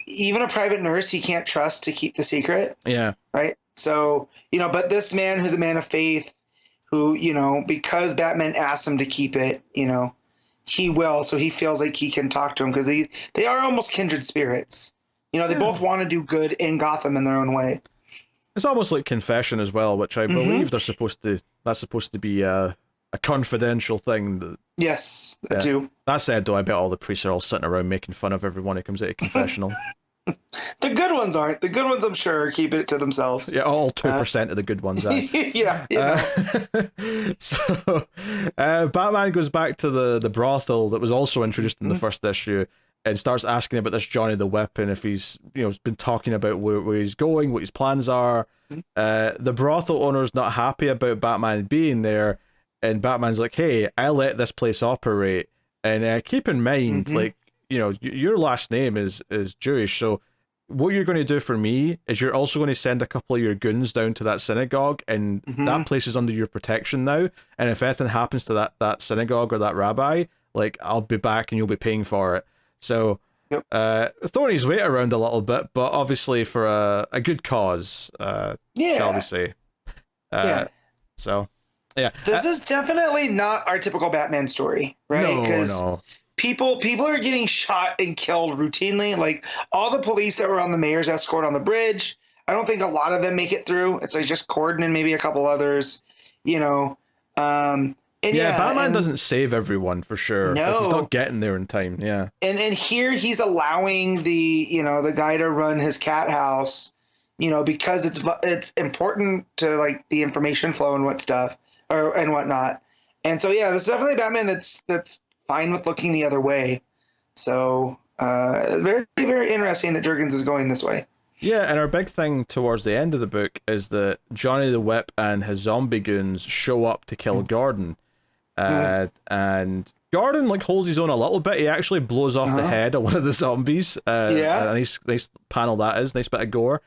Speaker 2: even a private nurse he can't trust to keep the secret.
Speaker 1: Yeah.
Speaker 2: Right? So, but this man who's a man of faith who, because Batman asked him to keep it, he will. So he feels like he can talk to him because they are almost kindred spirits. They both want to do good in Gotham in their own way.
Speaker 1: It's almost like confession as well, which I believe that's supposed to be a confidential thing.
Speaker 2: Yes, that too.
Speaker 1: That said, though, I bet all the priests are all sitting around making fun of everyone who comes out of confessional.
Speaker 2: The good ones aren't. The good ones, I'm sure, keep it to themselves.
Speaker 1: Yeah, all 2% of the good ones are. So, Batman goes back to the brothel that was also introduced in the first issue, and starts asking about this Johnny the Whip and if he's been talking about where he's going, what his plans are. The brothel owner's not happy about Batman being there, and Batman's like, hey, I let this place operate, and keep in mind, like, your last name is Jewish, so what you're going to do for me is you're also going to send a couple of your goons down to that synagogue, and that place is under your protection now, and if anything happens to that synagogue or that rabbi, like, I'll be back and you'll be paying for it. So throwing his weight around a little bit, but obviously for a good cause, shall we say. So
Speaker 2: this is definitely not our typical Batman story, right?
Speaker 1: No.
Speaker 2: People are getting shot and killed routinely. Like all the police that were on the mayor's escort on the bridge, I don't think a lot of them make it through. It's like just Corden and maybe a couple others,
Speaker 1: Batman doesn't save everyone for sure.
Speaker 2: No,
Speaker 1: like, he's not getting there in time. Yeah,
Speaker 2: and here he's allowing the guy to run his cat house, because it's important to like the information flow and and whatnot. And so yeah, this is definitely a Batman that's fine with looking the other way. So very, very interesting that Jurgens is going this way.
Speaker 1: Yeah, and our big thing towards the end of the book is that Johnny the Whip and his zombie goons show up to kill Gordon. And Gordon like holds his own a little bit. He actually blows off the head of one of the zombies. A nice panel that is, nice bit of gore.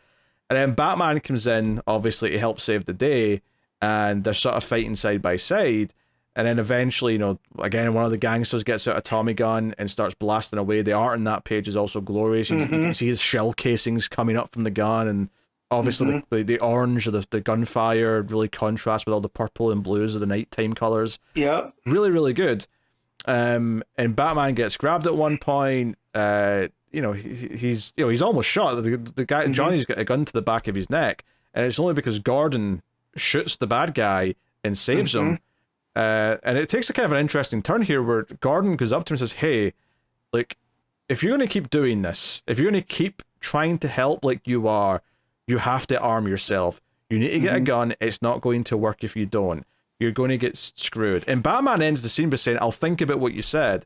Speaker 1: And then Batman comes in, obviously, to help save the day, and they're sort of fighting side by side. And then eventually, again, one of the gangsters gets out a Tommy gun and starts blasting away. The art in that page is also glorious. You can see his shell casings coming up from the gun, and obviously the orange of the gunfire really contrasts with all the purple and blues of the nighttime colors.
Speaker 2: Yeah.
Speaker 1: Really, really good. And Batman gets grabbed at one point. He's almost shot. The guy Johnny's got a gun to the back of his neck, and it's only because Gordon shoots the bad guy and saves him. And it takes a kind of an interesting turn here where Gordon goes up to him and says, hey, like, if you're going to keep doing this, if you're going to keep trying to help like you are, you have to arm yourself. You need to get a gun. It's not going to work if you don't. You're going to get screwed. And Batman ends the scene by saying, I'll think about what you said.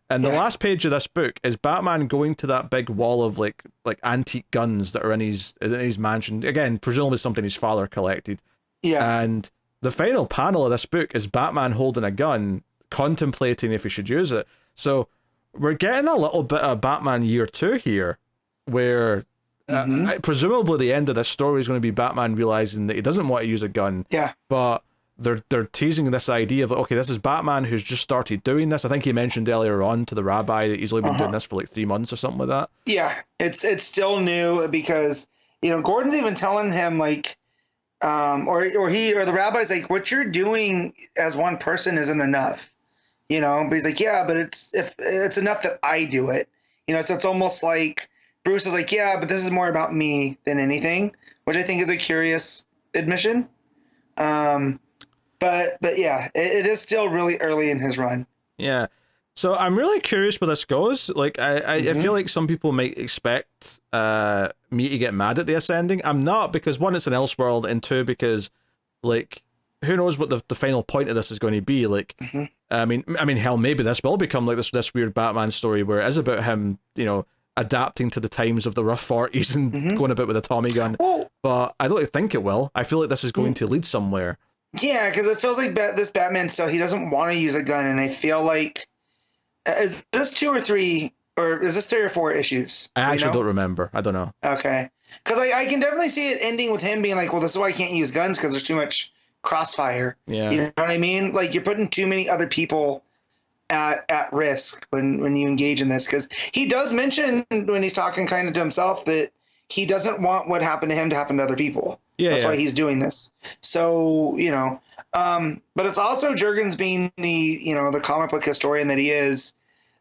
Speaker 1: And the last page of this book is Batman going to that big wall of like antique guns that are in his mansion. Again, presumably something his father collected. Yeah. And the final panel of this book is Batman holding a gun, contemplating if he should use it. So we're getting a little bit of Batman year 2 here, where presumably the end of this story is going to be Batman realizing that he doesn't want to use a gun. Yeah. But they're teasing this idea of, okay, this is Batman who's just started doing this. I think he mentioned earlier on to the rabbi that he's only been doing this for like 3 months or something like that.
Speaker 2: Yeah, it's still new because, Gordon's even telling him like, or the rabbi's like, what you're doing as one person isn't enough, but he's like, yeah, but it's enough that I do it, so it's almost like Bruce is like, yeah, but this is more about me than anything, which I think is a curious admission. But yeah, it is still really early in his run.
Speaker 1: Yeah. So I'm really curious where this goes. Like, I feel like some people might expect me to get mad at the Ascending. I'm not, because one, it's an Elseworld, and two, because like, who knows what the final point of this is going to be? Like, I mean, hell, maybe this will become like this weird Batman story where it is about him, adapting to the times of the rough 40s and going about with a Tommy gun. But I don't think it will. I feel like this is going to lead somewhere.
Speaker 2: Yeah, because it feels like this Batman still, he doesn't want to use a gun, and I feel like, is this 2 or 3, or is this 3 or 4 issues?
Speaker 1: I actually don't remember. I don't know.
Speaker 2: Okay. Because I can definitely see it ending with him being like, well, this is why I can't use guns, because there's too much crossfire. Yeah. You know what I mean? Like, you're putting too many other people at risk when you engage in this. Because he does mention, when he's talking kind of to himself, that he doesn't want what happened to him to happen to other people. Yeah, that's why he's doing this. So, but it's also Jurgens being the comic book historian that he is,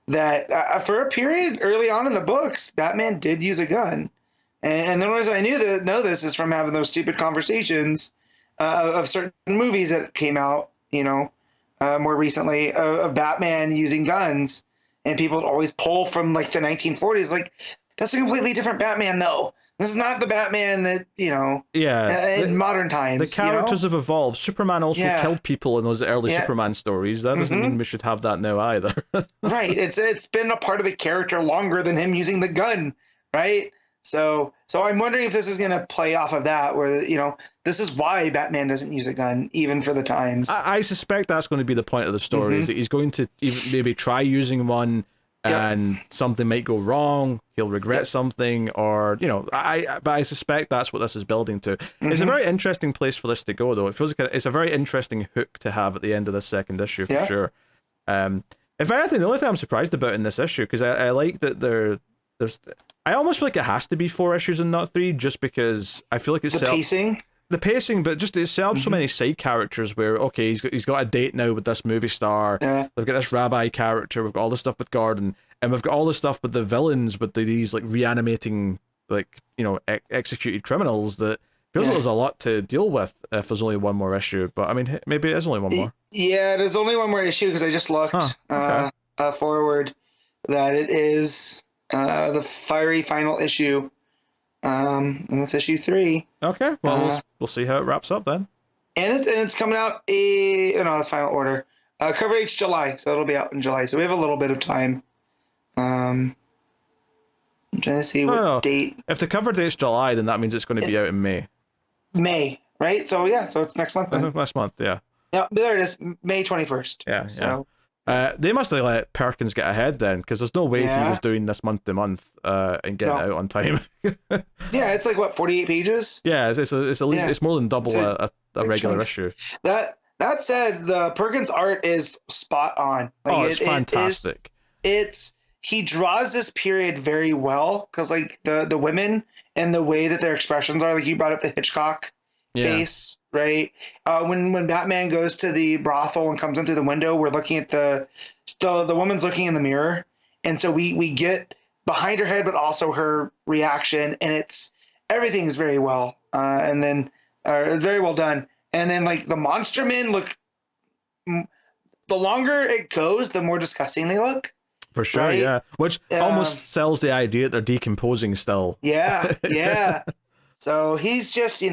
Speaker 2: that for a period early on in the books, Batman did use a gun. And the reason I know this is from having those stupid conversations of certain movies that came out, more recently of Batman using guns, and people would always pull from like the 1940s. Like, that's a completely different Batman, though. This is not the Batman that, in modern times.
Speaker 1: The characters have evolved. Superman also killed people in those early Superman stories. That doesn't mean we should have that now either.
Speaker 2: Right. It's been a part of the character longer than him using the gun, right? So I'm wondering if this is going to play off of that, where, this is why Batman doesn't use a gun, even for the times.
Speaker 1: I suspect that's going to be the point of the story, is that he's going to maybe try using one, and something might go wrong. He'll regret something, or but I suspect that's what this is building to. It's a very interesting place for this to go, though. It feels like it's a very interesting hook to have at the end of this second issue, for sure. If anything, the only thing I'm surprised about in this issue, because I like that there's, I almost feel like it has to be 4 issues and not 3, just because I feel like it's the pacing, but just it set up so many side characters where, okay, he's got a date now with this movie star. We've got this rabbi character. We've got all this stuff with Gordon, and we've got all this stuff with the villains, with these like reanimating, like, executed criminals. That feels like there's a lot to deal with if there's only one more issue. But I mean, maybe it is only one more.
Speaker 2: Yeah, there's only one more issue, because I just looked forward that it is the fiery final issue And that's issue 3.
Speaker 1: Okay, well, we'll see how it wraps up then.
Speaker 2: And it's coming out no, that's final order. Cover date's July, so it'll be out in July. So we have a little bit of time. I'm trying to see what date.
Speaker 1: If the cover date's July, then that means it's going to be out in May.
Speaker 2: May, right? So yeah, so it's next month.
Speaker 1: Next month, yeah.
Speaker 2: Yeah, there it is, May 21st.
Speaker 1: Yeah,
Speaker 2: so.
Speaker 1: Yeah. They must have let Perkins get ahead then, because there's no way he was doing this month to month and getting it out on time.
Speaker 2: Yeah, it's like what, 48 pages?
Speaker 1: Yeah, it's at least it's more than double a regular issue.
Speaker 2: That said, the Perkins art is spot on. Like,
Speaker 1: it's fantastic.
Speaker 2: He draws this period very well, because like the women and the way that their expressions are, like you brought up the Hitchcock face, right? When Batman goes to the brothel and comes in through the window, we're looking at the woman's looking in the mirror, and so we get behind her head, but also her reaction, and everything's very well, and then very well done. And then like the monster men look, the longer it goes, the more disgusting they look.
Speaker 1: For sure, right? Yeah. Which almost sells the idea that they're decomposing still. Yeah,
Speaker 2: yeah. So he's just, here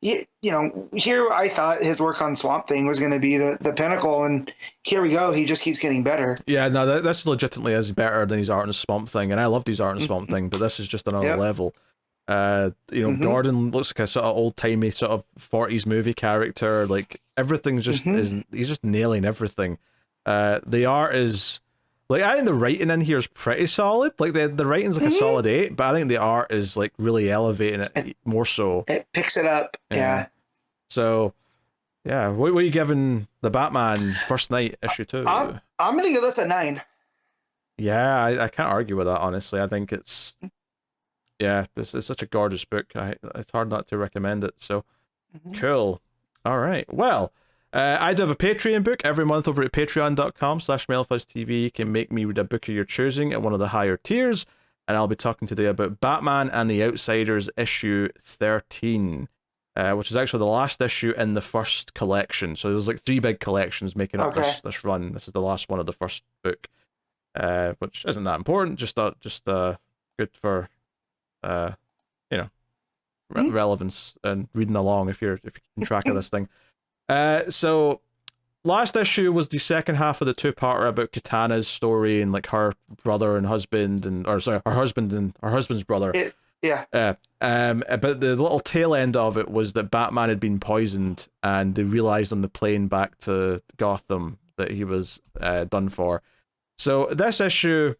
Speaker 2: I thought his work on Swamp Thing was going to be the pinnacle, and here we go. He just keeps getting better.
Speaker 1: Yeah, no, this legitimately is better than his art on Swamp Thing, and I loved his art on Swamp Thing, but this is just another level. Gordon looks like a sort of old-timey sort of 40s movie character. Like everything's just he's just nailing everything. The art is like, I think the writing in here is pretty solid. Like the writing's like a solid 8, but I think the art is like really elevating it more so.
Speaker 2: It picks it up. Yeah.
Speaker 1: So yeah, what are you giving the Batman First Night issue 2?
Speaker 2: I'm gonna give this a 9.
Speaker 1: Yeah, I can't argue with that, honestly. I think it's this is such a gorgeous book. It's hard not to recommend it. So cool. All right. Well, I do have a Patreon book every month over at patreon.com/MailFuzzTV. You can make me read a book of your choosing at one of the higher tiers. And I'll be talking today about Batman and the Outsiders issue 13, which is actually the last issue in the first collection. So there's like 3 big collections making up this run. This is the last one of the first book, which isn't that important. Just good for relevance and reading along if you're keeping track of this thing. So last issue was the second half of the 2-parter about Katana's story and like her brother and husband her husband and her husband's brother. But the little tail end of it was that Batman had been poisoned, and they realized on the plane back to Gotham that he was done for. So this issue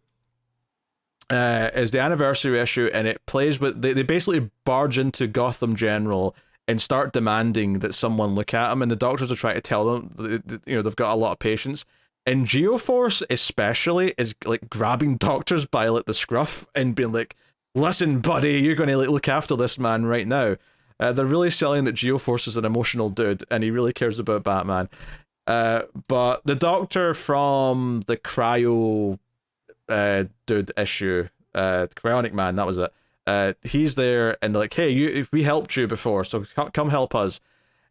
Speaker 1: is the anniversary issue, and it plays with they basically barge into Gotham General and start demanding that someone look at them, and the doctors are trying to tell them that, they've got a lot of patience, and Geoforce especially is like grabbing doctors by like the scruff and being like, listen buddy, you're going to like look after this man right now. They're really selling that Geoforce is an emotional dude and he really cares about Batman. But the doctor from the cryo dude issue, Cryonic Man, that was it. He's there and they're like, hey, we helped you before, so come help us.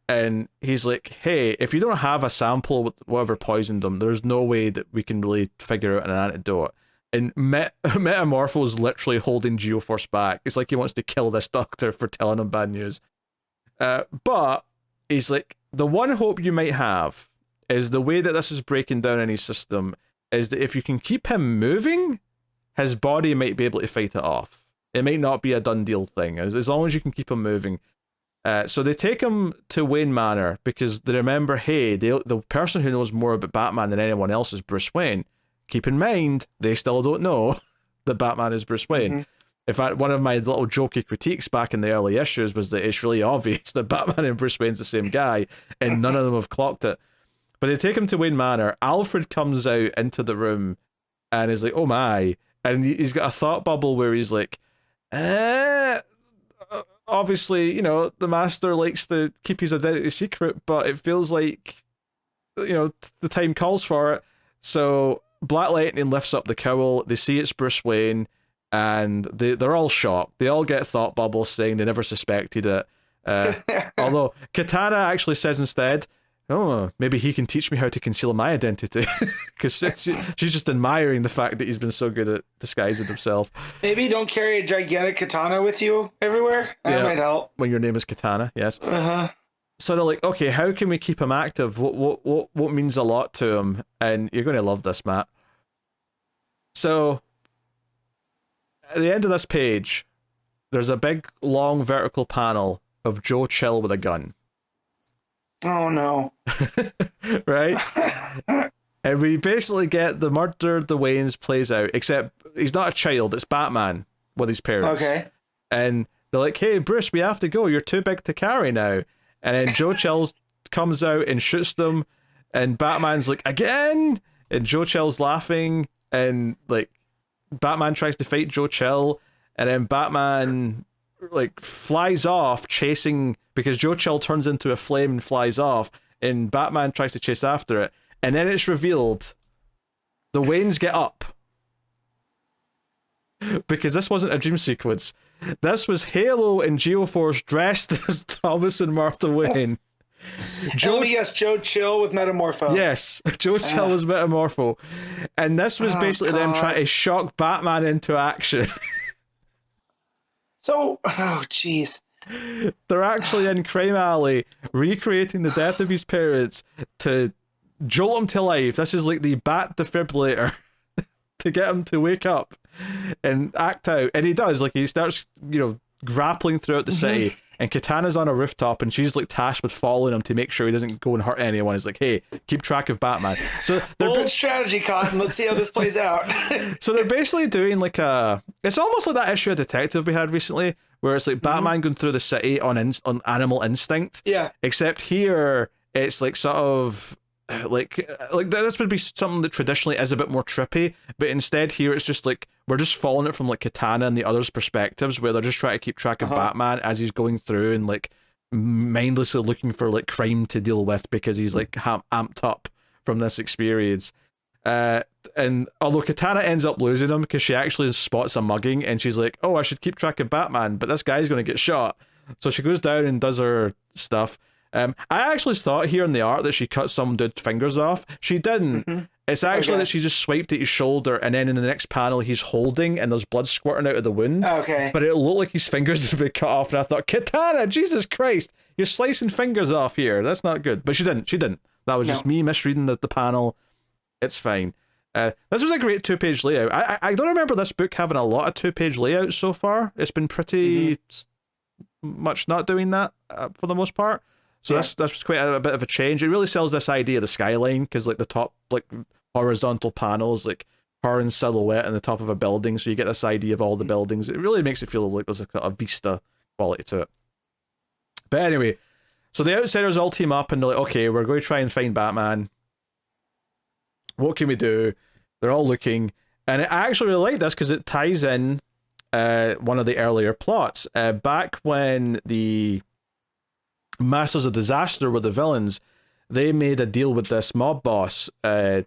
Speaker 1: And he's like, hey, if you don't have a sample with whatever poisoned them, there's no way that we can really figure out an antidote. And Metamorpho's literally holding Geoforce back. It's like he wants to kill this doctor for telling him bad news. But he's like, the one hope you might have is the way that this is breaking down in his system is that if you can keep him moving, his body might be able to fight it off. It might not be a done deal thing, as long as you can keep him moving. So they take him to Wayne Manor because they remember, hey, the person who knows more about Batman than anyone else is Bruce Wayne. Keep in mind, they still don't know that Batman is Bruce Wayne. In fact, one of my little jokey critiques back in the early issues was that it's really obvious that Batman and Bruce Wayne's the same guy, and none of them have clocked it. But they take him to Wayne Manor. Alfred comes out into the room and is like, oh my. And he's got a thought bubble where he's like, obviously, the Master likes to keep his identity secret, but it feels like, the time calls for it. So Black Lightning lifts up the cowl. They see it's Bruce Wayne, and they're all shocked. They all get thought bubbles saying they never suspected it. Although Katana actually says instead, oh, maybe he can teach me how to conceal my identity. Because she's just admiring the fact that he's been so good at disguising himself.
Speaker 2: Maybe don't carry a gigantic katana with you everywhere. That might help.
Speaker 1: When your name is Katana, yes.
Speaker 2: Uh-huh.
Speaker 1: So they're like, okay, how can we keep him active? What means a lot to him? And you're going to love this, Matt. So at the end of this page, there's a big, long, vertical panel of Joe Chill with a gun.
Speaker 2: Oh, no.
Speaker 1: Right? And we basically get the murder of the Waynes plays out, except he's not a child, it's Batman with his parents.
Speaker 2: Okay.
Speaker 1: And they're like, hey, Bruce, we have to go. You're too big to carry now. And then Joe Chill comes out and shoots them. And Batman's like, again? And Joe Chill's laughing. And, like, Batman tries to fight Joe Chill. And then Batman, like, flies off chasing... Because Joe Chill turns into a flame and flies off. And Batman tries to chase after it. And then it's revealed the Waynes get up. Because this wasn't a dream sequence. This was Halo and Geoforce dressed as Thomas and Martha Wayne.
Speaker 2: Yes, Joe Chill with Metamorpho.
Speaker 1: Yes, Joe Chill was Metamorpho. And this was basically them trying to shock Batman into action.
Speaker 2: So, oh, jeez.
Speaker 1: They're actually in Crime Alley recreating the death of his parents to jolt him to life. This is like the bat defibrillator to get him to wake up and act out. And he does. Like, he starts, grappling throughout the city. And Katana's on a rooftop, and she's like tasked with following him to make sure he doesn't go and hurt anyone. He's like, hey, keep track of Batman. So
Speaker 2: bold strategy, Colin. Let's see how this plays out.
Speaker 1: So they're basically doing like it's almost like that issue of Detective we had recently, where it's like Batman going through the city on animal instinct.
Speaker 2: Yeah.
Speaker 1: Except here, it's like sort of like this would be something that traditionally is a bit more trippy, but instead here it's just like we're just following it from like Katana and the others' perspectives, where they're just trying to keep track of Batman as he's going through and like mindlessly looking for like crime to deal with because he's like amped up from this experience. And although Katana ends up losing him because she actually spots a mugging and she's like, oh, I should keep track of Batman, but this guy's going to get shot. So she goes down and does her stuff. I actually thought here in the art that she cut some dude's fingers off. She didn't. It's actually that she just swiped at his shoulder, and then in the next panel he's holding and there's blood squirting out of the wound.
Speaker 2: Okay.
Speaker 1: But it looked like his fingers had been cut off, and I thought, Katana, Jesus Christ, you're slicing fingers off here. That's not good. But she didn't. That was just me misreading the panel. It's fine. This was a great 2-page layout. I don't remember this book having a lot of 2-page layouts so far. It's been pretty much not doing that for the most part. So that's quite a bit of a change. It really sells this idea of the skyline, because like the top like horizontal panels, like her in silhouette in the top of a building, so you get this idea of all the buildings. It really makes it feel like there's a vista quality to it. But anyway, so the Outsiders all team up and they're like, okay, we're going to try and find Batman. What can we do? They're all looking, and I actually really like this because it ties in one of the earlier plots. Back when the Masters of Disaster were the villains, they made a deal with this mob boss to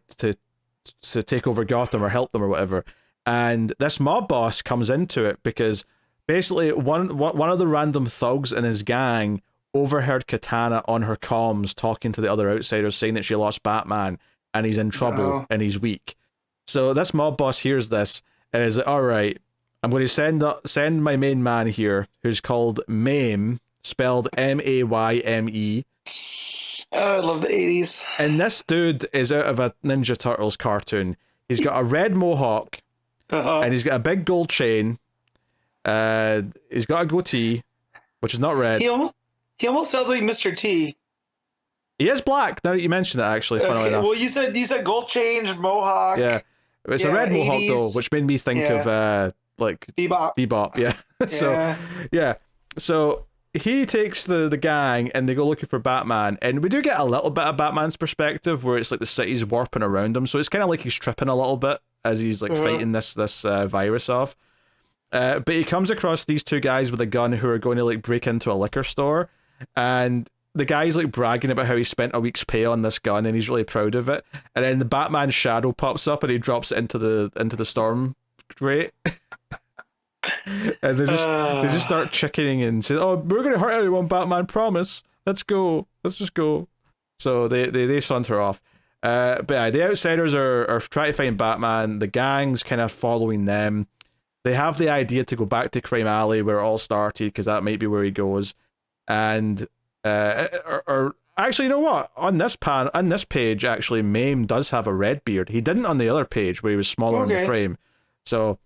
Speaker 1: take over Gotham or help them or whatever. And this mob boss comes into it because basically one of the random thugs in his gang overheard Katana on her comms talking to the other Outsiders, saying that she lost Batman and he's in trouble and he's weak. So this mob boss hears this and is like, all right, I'm going to send my main man here, who's called Mame, spelled Mayme.
Speaker 2: Oh, I love the 80s.
Speaker 1: And this dude is out of a Ninja Turtles cartoon. He's got a red mohawk, and he's got a big gold chain. He's got a goatee, which is not red.
Speaker 2: He almost sounds like Mr. T.
Speaker 1: He is black, now that you mention it, actually, funnily enough.
Speaker 2: Well, you said gold chain, mohawk.
Speaker 1: Yeah. It's a red 80s. Mohawk, though, which made me think of, like... Bebop, yeah. So, yeah. So... he takes the gang and they go looking for Batman, and we do get a little bit of Batman's perspective where it's like the city's warping around him, so it's kind of like he's tripping a little bit as he's like fighting this virus off. But he comes across these two guys with a gun who are going to like break into a liquor store, and the guy's like bragging about how he spent a week's pay on this gun and he's really proud of it, and then the Batman shadow pops up and he drops it into the storm grate. And they just start chickening and say, oh, we're going to hurt everyone, Batman, promise. Let's go. Let's just go. So they saunter off. But yeah, the outsiders are trying to find Batman. The gang's kind of following them. They have the idea to go back to Crime Alley where it all started, because that might be where he goes. And or actually, you know what? On this page, actually, Mame does have a red beard. He didn't on the other page where he was smaller in the frame. So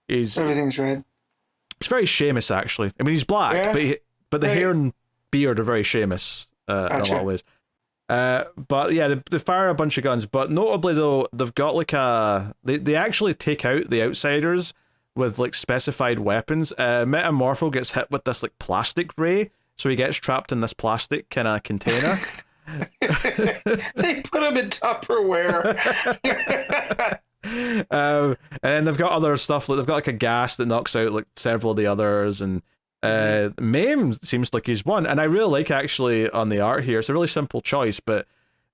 Speaker 2: everything's red.
Speaker 1: It's very Seamus, actually. I mean, he's black, but the hair and beard are very Seamus in a lot of ways. But yeah, they fire a bunch of guns. But notably, though, they've got like they actually take out the outsiders with like specified weapons. Metamorpho gets hit with this like plastic ray, so he gets trapped in this plastic kind of container.
Speaker 2: They put him in Tupperware.
Speaker 1: And then they've got other stuff, like they've got like a gas that knocks out like several of the others, and Mame seems like he's won. And I really like, actually, on the art here, it's a really simple choice, but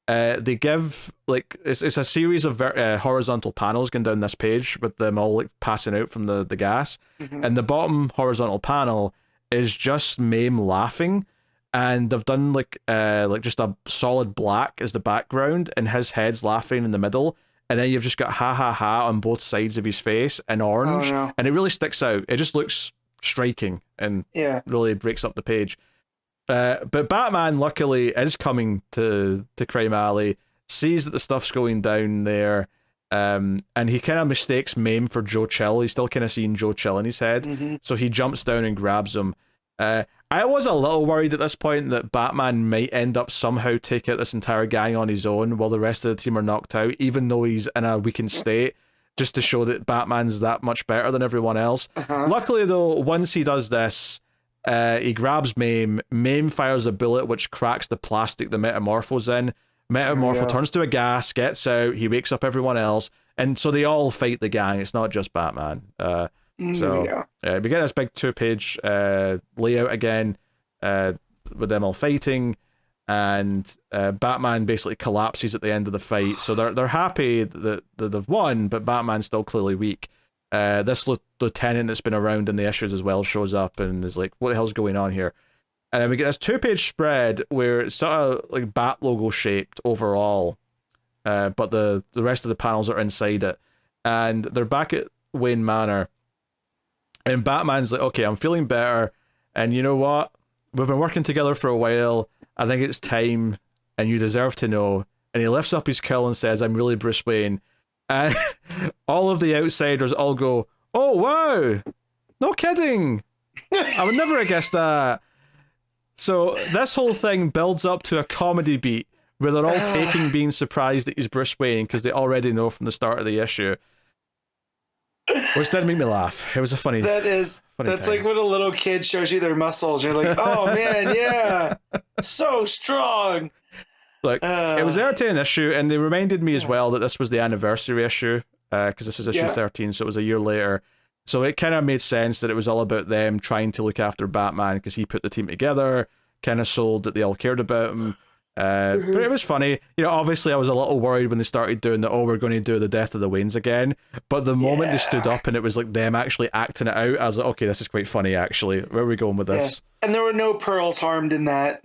Speaker 1: they give like it's a series of horizontal panels going down this page with them all like passing out from the gas, and the bottom horizontal panel is just Mame laughing, and they've done like just a solid black as the background, and his head's laughing in the middle, and then you've just got ha ha ha on both sides of his face in orange, and it really sticks out. It just looks striking and really breaks up the page. But Batman, luckily, is coming to Crime Alley, sees that the stuff's going down there, and he kind of mistakes Mame for Joe Chill. He's still kind of seeing Joe Chill in his head, so he jumps down and grabs him. I was a little worried at this point that Batman might end up somehow take out this entire gang on his own while the rest of the team are knocked out, even though he's in a weakened state, just to show that Batman's that much better than everyone else. Luckily, though, once he does this, he grabs Mame. Mame fires a bullet which cracks the plastic the Metamorpho's in. Metamorpho turns to a gas, gets out, he wakes up everyone else, and so they all fight the gang. It's not just Batman. We get this big 2-page layout again, with them all fighting, and Batman basically collapses at the end of the fight. So they're happy that they've won, but Batman's still clearly weak. This lieutenant that's been around in the issues as well shows up and is like, what the hell's going on here? And then we get this 2-page spread where it's sort of like bat logo shaped overall, but the rest of the panels are inside it, and they're back at Wayne Manor, and Batman's like, okay, I'm feeling better, and you know what, we've been working together for a while, I think it's time, and you deserve to know. And he lifts up his cowl and says, I'm really Bruce Wayne. And all of the outsiders all go, oh wow, no kidding, I would never have guessed that. So this whole thing builds up to a comedy beat where they're all faking being surprised that he's Bruce Wayne because they already know from the start of the issue, which did make me laugh. It was a funny
Speaker 2: that's
Speaker 1: time.
Speaker 2: Like when a little kid shows you their muscles, you're like, oh man, yeah, so strong. Look,
Speaker 1: it was an entertaining issue, and they reminded me as well that this was the anniversary issue, because this is issue 13, so it was a year later. So it kind of made sense that it was all about them trying to look after Batman because he put the team together, kind of sold that they all cared about him. But it was funny. You know, obviously I was a little worried when they started doing the, we're going to do the Death of the Waynes again. But the moment they stood up and it was like them actually acting it out, I was like, okay, this is quite funny actually. Where are we going with this?
Speaker 2: And there were no pearls harmed in that.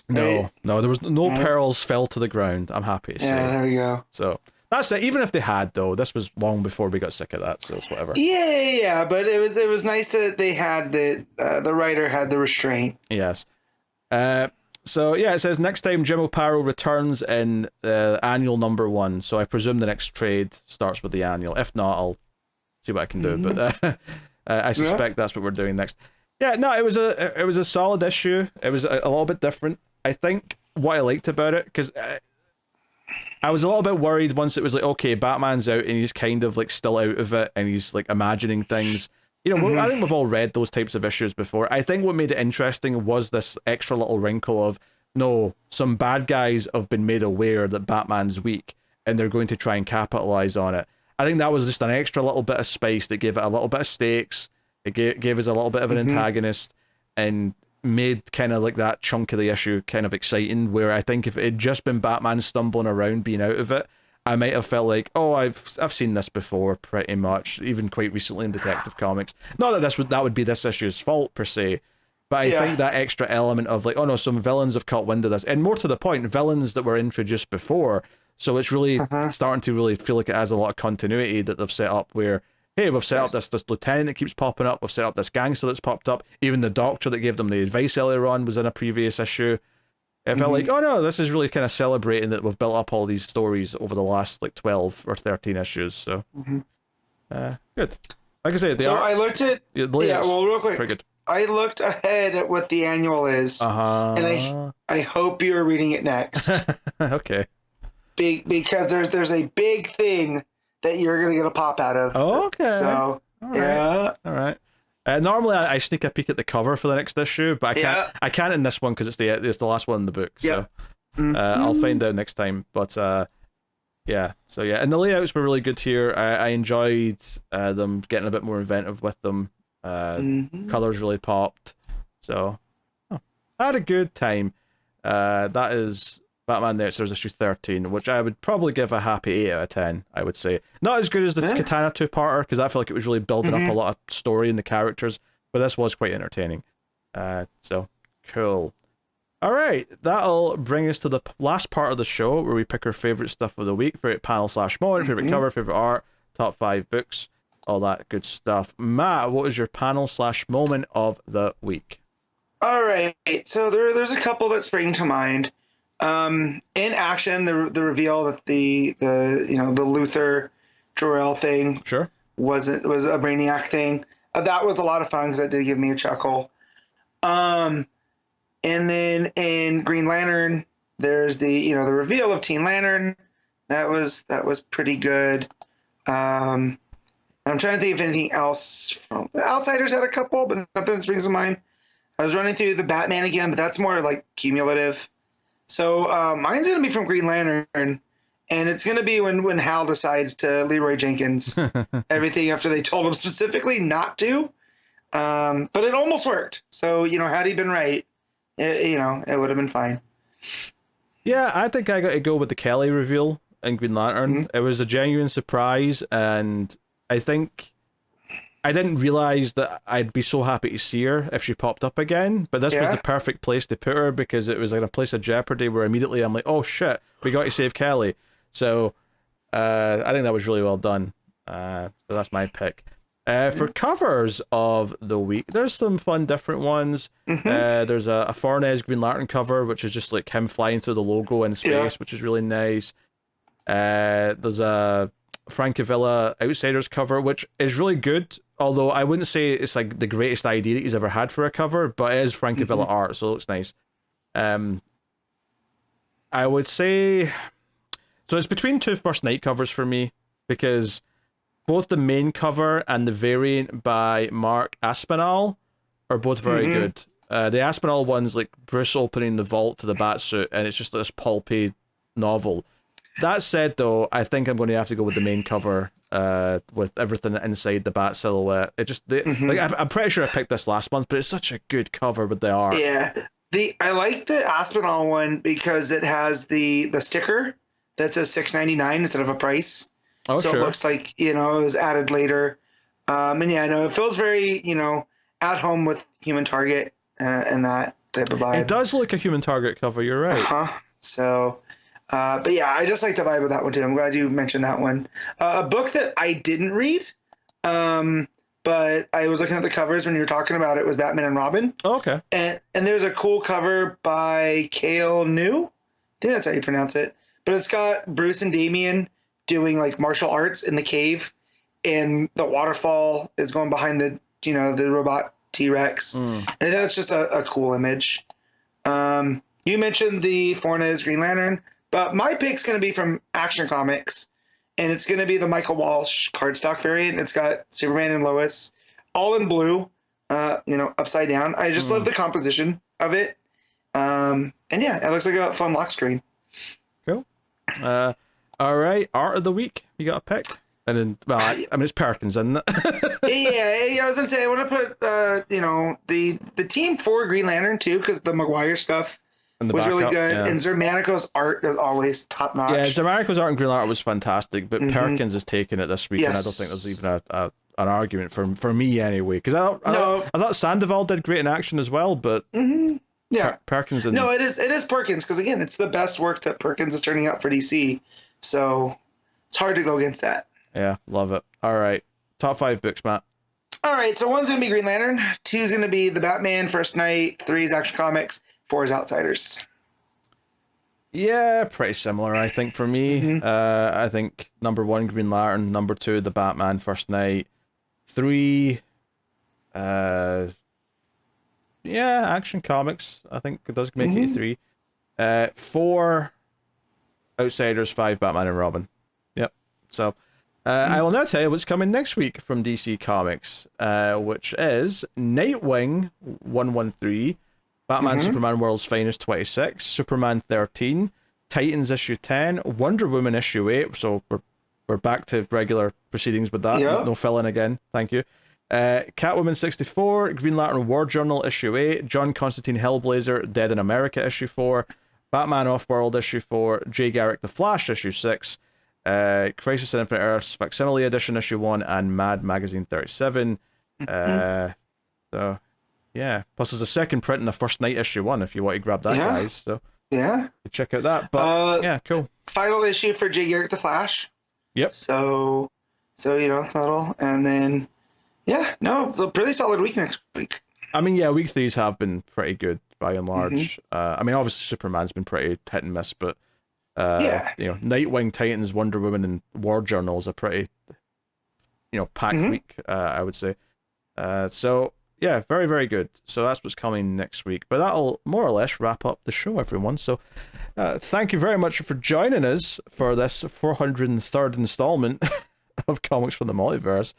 Speaker 2: Right?
Speaker 1: No, there was no pearls fell to the ground. I'm happy to say.
Speaker 2: Yeah, there we go.
Speaker 1: So that's it. Even if they had, though, this was long before we got sick of that, so it's whatever.
Speaker 2: Yeah, but it was nice that they had the writer had the restraint.
Speaker 1: Yes. So yeah, it says next time Jim O'Parrow returns in annual number 1. So I presume the next trade starts with the annual. If not, I'll see what I can do. But I suspect that's what we're doing next. Yeah, no, it was a solid issue. It was a little bit different. I think what I liked about it, because I was a little bit worried once it was like, okay, Batman's out and he's kind of like still out of it and he's like imagining things. You know, I think we've all read those types of issues before. I think what made it interesting was this extra little wrinkle of, no, some bad guys have been made aware that Batman's weak and they're going to try and capitalize on it. I think that was just an extra little bit of spice that gave it a little bit of stakes. It gave us a little bit of an antagonist and made kind of like that chunk of the issue kind of exciting, where I think if it had just been Batman stumbling around being out of it, I might have felt like, oh, I've seen this before pretty much, even quite recently in Detective Comics. Not that that would be this issue's fault per se, But I think that extra element of like, oh no, some villains have caught wind of this, and more to the point, villains that were introduced before. So it's really starting to really feel like it has a lot of continuity that they've set up where, hey, we've set up this lieutenant that keeps popping up, we've set up this gangster that's popped up, even the doctor that gave them the advice earlier on was in a previous issue. It felt like, oh no, this is really kind of celebrating that we've built up all these stories over the last like 12 or 13 issues. So, good. Like I said,
Speaker 2: I looked at real quick.
Speaker 1: Pretty good.
Speaker 2: I looked ahead at what the annual is, and I hope you're reading it next.
Speaker 1: Okay.
Speaker 2: Because there's a big thing that you're gonna get a pop out of.
Speaker 1: Oh, okay.
Speaker 2: So
Speaker 1: all right. Normally I sneak a peek at the cover for the next issue, but I can't in this one because it's the last one in the book. So I'll find out next time. But yeah. So yeah, and the layouts were really good here. I enjoyed them getting a bit more inventive with them. Colors really popped. So I had a good time. That is Batman the Outsiders issue 13, which I would probably give a happy 8 out of 10, I would say. Not as good as the Katana two-parter, because I feel like it was really building up a lot of story in the characters, but this was quite entertaining. So, cool. Alright, that'll bring us to the last part of the show, where we pick our favourite stuff of the week, favourite panel/moment, favourite cover, favourite art, top 5 books, all that good stuff. Matt, what is your panel/moment of the week?
Speaker 2: Alright, so there's a couple that spring to mind. In action, the reveal that the Luthor Jor-El thing was a Brainiac thing. That was a lot of fun because that did give me a chuckle. And then in Green Lantern, there's the reveal of Teen Lantern. That was pretty good. I'm trying to think of anything else. From Outsiders had a couple, but nothing springs to mind. I was running through the Batman again, but that's more like cumulative. So mine's going to be from Green Lantern, and it's going to be when Hal decides to Leroy Jenkins everything after they told him specifically not to. But it almost worked. So, had he been right, it would have been fine.
Speaker 1: Yeah, I think I got to go with the Kelly reveal in Green Lantern. It was a genuine surprise, and I think I didn't realize that I'd be so happy to see her if she popped up again, but this was the perfect place to put her because it was like a place of jeopardy where immediately I'm like, oh shit, we got to save Kelly. So I think that was really well done. So that's my pick. For covers of the week, there's some fun different ones. There's a Fornes Green Lantern cover, which is just like him flying through the logo in space, which is really nice. There's a Francavilla Outsiders cover, which is really good, although I wouldn't say it's like the greatest idea that he's ever had for a cover, but it is Francavilla art, so it looks nice. I would say so it's between two First Night covers for me, because both the main cover and the variant by Mark Aspinall are both very good. The Aspinall one's like Bruce opening the vault to the Batsuit, and it's just this pulpy novel. That said, though, I think I'm going to have to go with the main cover, with everything inside the bat silhouette. It just I'm pretty sure I picked this last month, but it's such a good cover with the art.
Speaker 2: Yeah, I like the Aspinall one because it has the sticker that says $6.99 instead of a price.
Speaker 1: Oh,
Speaker 2: so
Speaker 1: sure.
Speaker 2: It looks like it was added later. And yeah, no, it feels very at home with Human Target and that type of vibe.
Speaker 1: It does look a Human Target cover. You're right.
Speaker 2: So. But yeah, I just like the vibe of that one too. I'm glad you mentioned that one. A book that I didn't read, but I was looking at the covers when you were talking about it, was Batman and Robin.
Speaker 1: Oh, okay.
Speaker 2: And there's a cool cover by Cale New. I think that's how you pronounce it. But it's got Bruce and Damian doing like martial arts in the cave, and the waterfall is going behind the robot T-Rex. And I think that's just a cool image. You mentioned the Fornes Green Lantern. But my pick's going to be from Action Comics, and it's going to be the Michael Walsh cardstock variant. It's got Superman and Lois, all in blue, upside down. I just love the composition of it. And yeah, it looks like a fun lock screen. Cool.
Speaker 1: All right, art of the week. You got a pick? And then, well, I mean, it's Perkins, isn't it?
Speaker 2: Yeah, I was going to say, I want to put, the team for Green Lantern, too, because the Maguire stuff was really good, and Xermanico's art is always top notch.
Speaker 1: Yeah, Xermanico's art and Green Lantern was fantastic, but Perkins is taking it this week, and I don't think there's even an argument for me anyway. Because I thought Sandoval did great in action as well, but
Speaker 2: yeah,
Speaker 1: Perkins and
Speaker 2: no, it is Perkins, because again, it's the best work that Perkins is turning out for DC, so it's hard to go against that.
Speaker 1: Yeah, love it. All right, top 5 books, Matt.
Speaker 2: All right, so 1's gonna be Green Lantern, 2's gonna be The Batman First Night, 3 is Action Comics, 4 is Outsiders.
Speaker 1: Yeah, pretty similar, I think, for me. I think number 1, Green Lantern, number 2, The Batman First Night, 3, Action Comics, I think it does make it 3. 4, Outsiders, 5, Batman and Robin. Yep. So, I will now tell you what's coming next week from DC Comics, which is Nightwing 113, Batman Superman World's Finest 26, Superman 13, Titans issue 10, Wonder Woman issue 8. So we're back to regular proceedings with that.
Speaker 2: Yep.
Speaker 1: No fill in again. Thank you. Catwoman 64, Green Lantern War Journal issue 8, John Constantine Hellblazer Dead in America issue 4, Batman Offworld issue 4, Jay Garrick The Flash issue 6, Crisis on Infinite Earths Facsimile Edition issue 1, and Mad Magazine 37. So yeah, plus there's a second print in the First Night issue 1 if you want to grab that, guys. So
Speaker 2: yeah,
Speaker 1: check out that. But yeah, cool.
Speaker 2: Final issue for Jay Garrick The Flash.
Speaker 1: Yep.
Speaker 2: So subtle, and then it's a pretty solid week next week.
Speaker 1: I mean, yeah, week 3s have been pretty good by and large. I mean, obviously Superman's been pretty hit and miss, but Nightwing, Titans, Wonder Woman, and War Journal is a pretty packed week, I would say. So yeah, very, very good. So that's what's coming next week. But that'll more or less wrap up the show, everyone. So thank you very much for joining us for this 403rd installment of Comics from the Multiverse.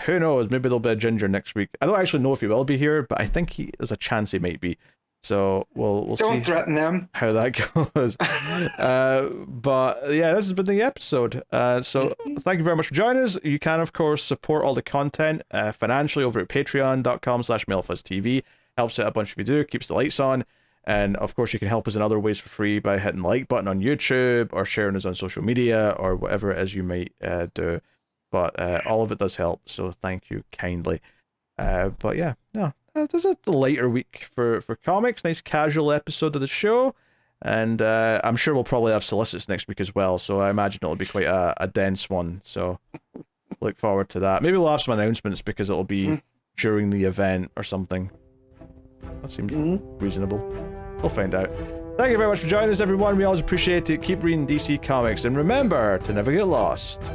Speaker 1: Who knows? Maybe there'll be a Ginger next week. I don't actually know if he will be here, but I think there's a chance he might be. So we'll see.
Speaker 2: Don't threaten them.
Speaker 1: How that goes. But yeah, this has been the episode. So thank you very much for joining us. You can, of course, support all the content financially over at patreon.com/MailFuzzTV. Helps out a bunch if you do, keeps the lights on. And of course, you can help us in other ways for free by hitting the like button on YouTube or sharing us on social media or whatever it is you might do. But all of it does help, so thank you kindly. But yeah, no. There's a lighter week for comics. Nice casual episode of the show. And I'm sure we'll probably have solicits next week as well. So I imagine it'll be quite a dense one. So look forward to that. Maybe we'll have some announcements because it'll be during the event or something. That seems reasonable. We'll find out. Thank you very much for joining us, everyone. We always appreciate it. Keep reading DC Comics. And remember to never get lost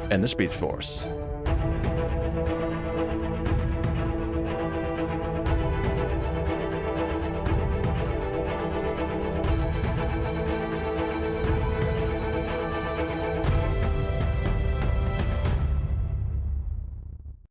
Speaker 1: in the Speed Force.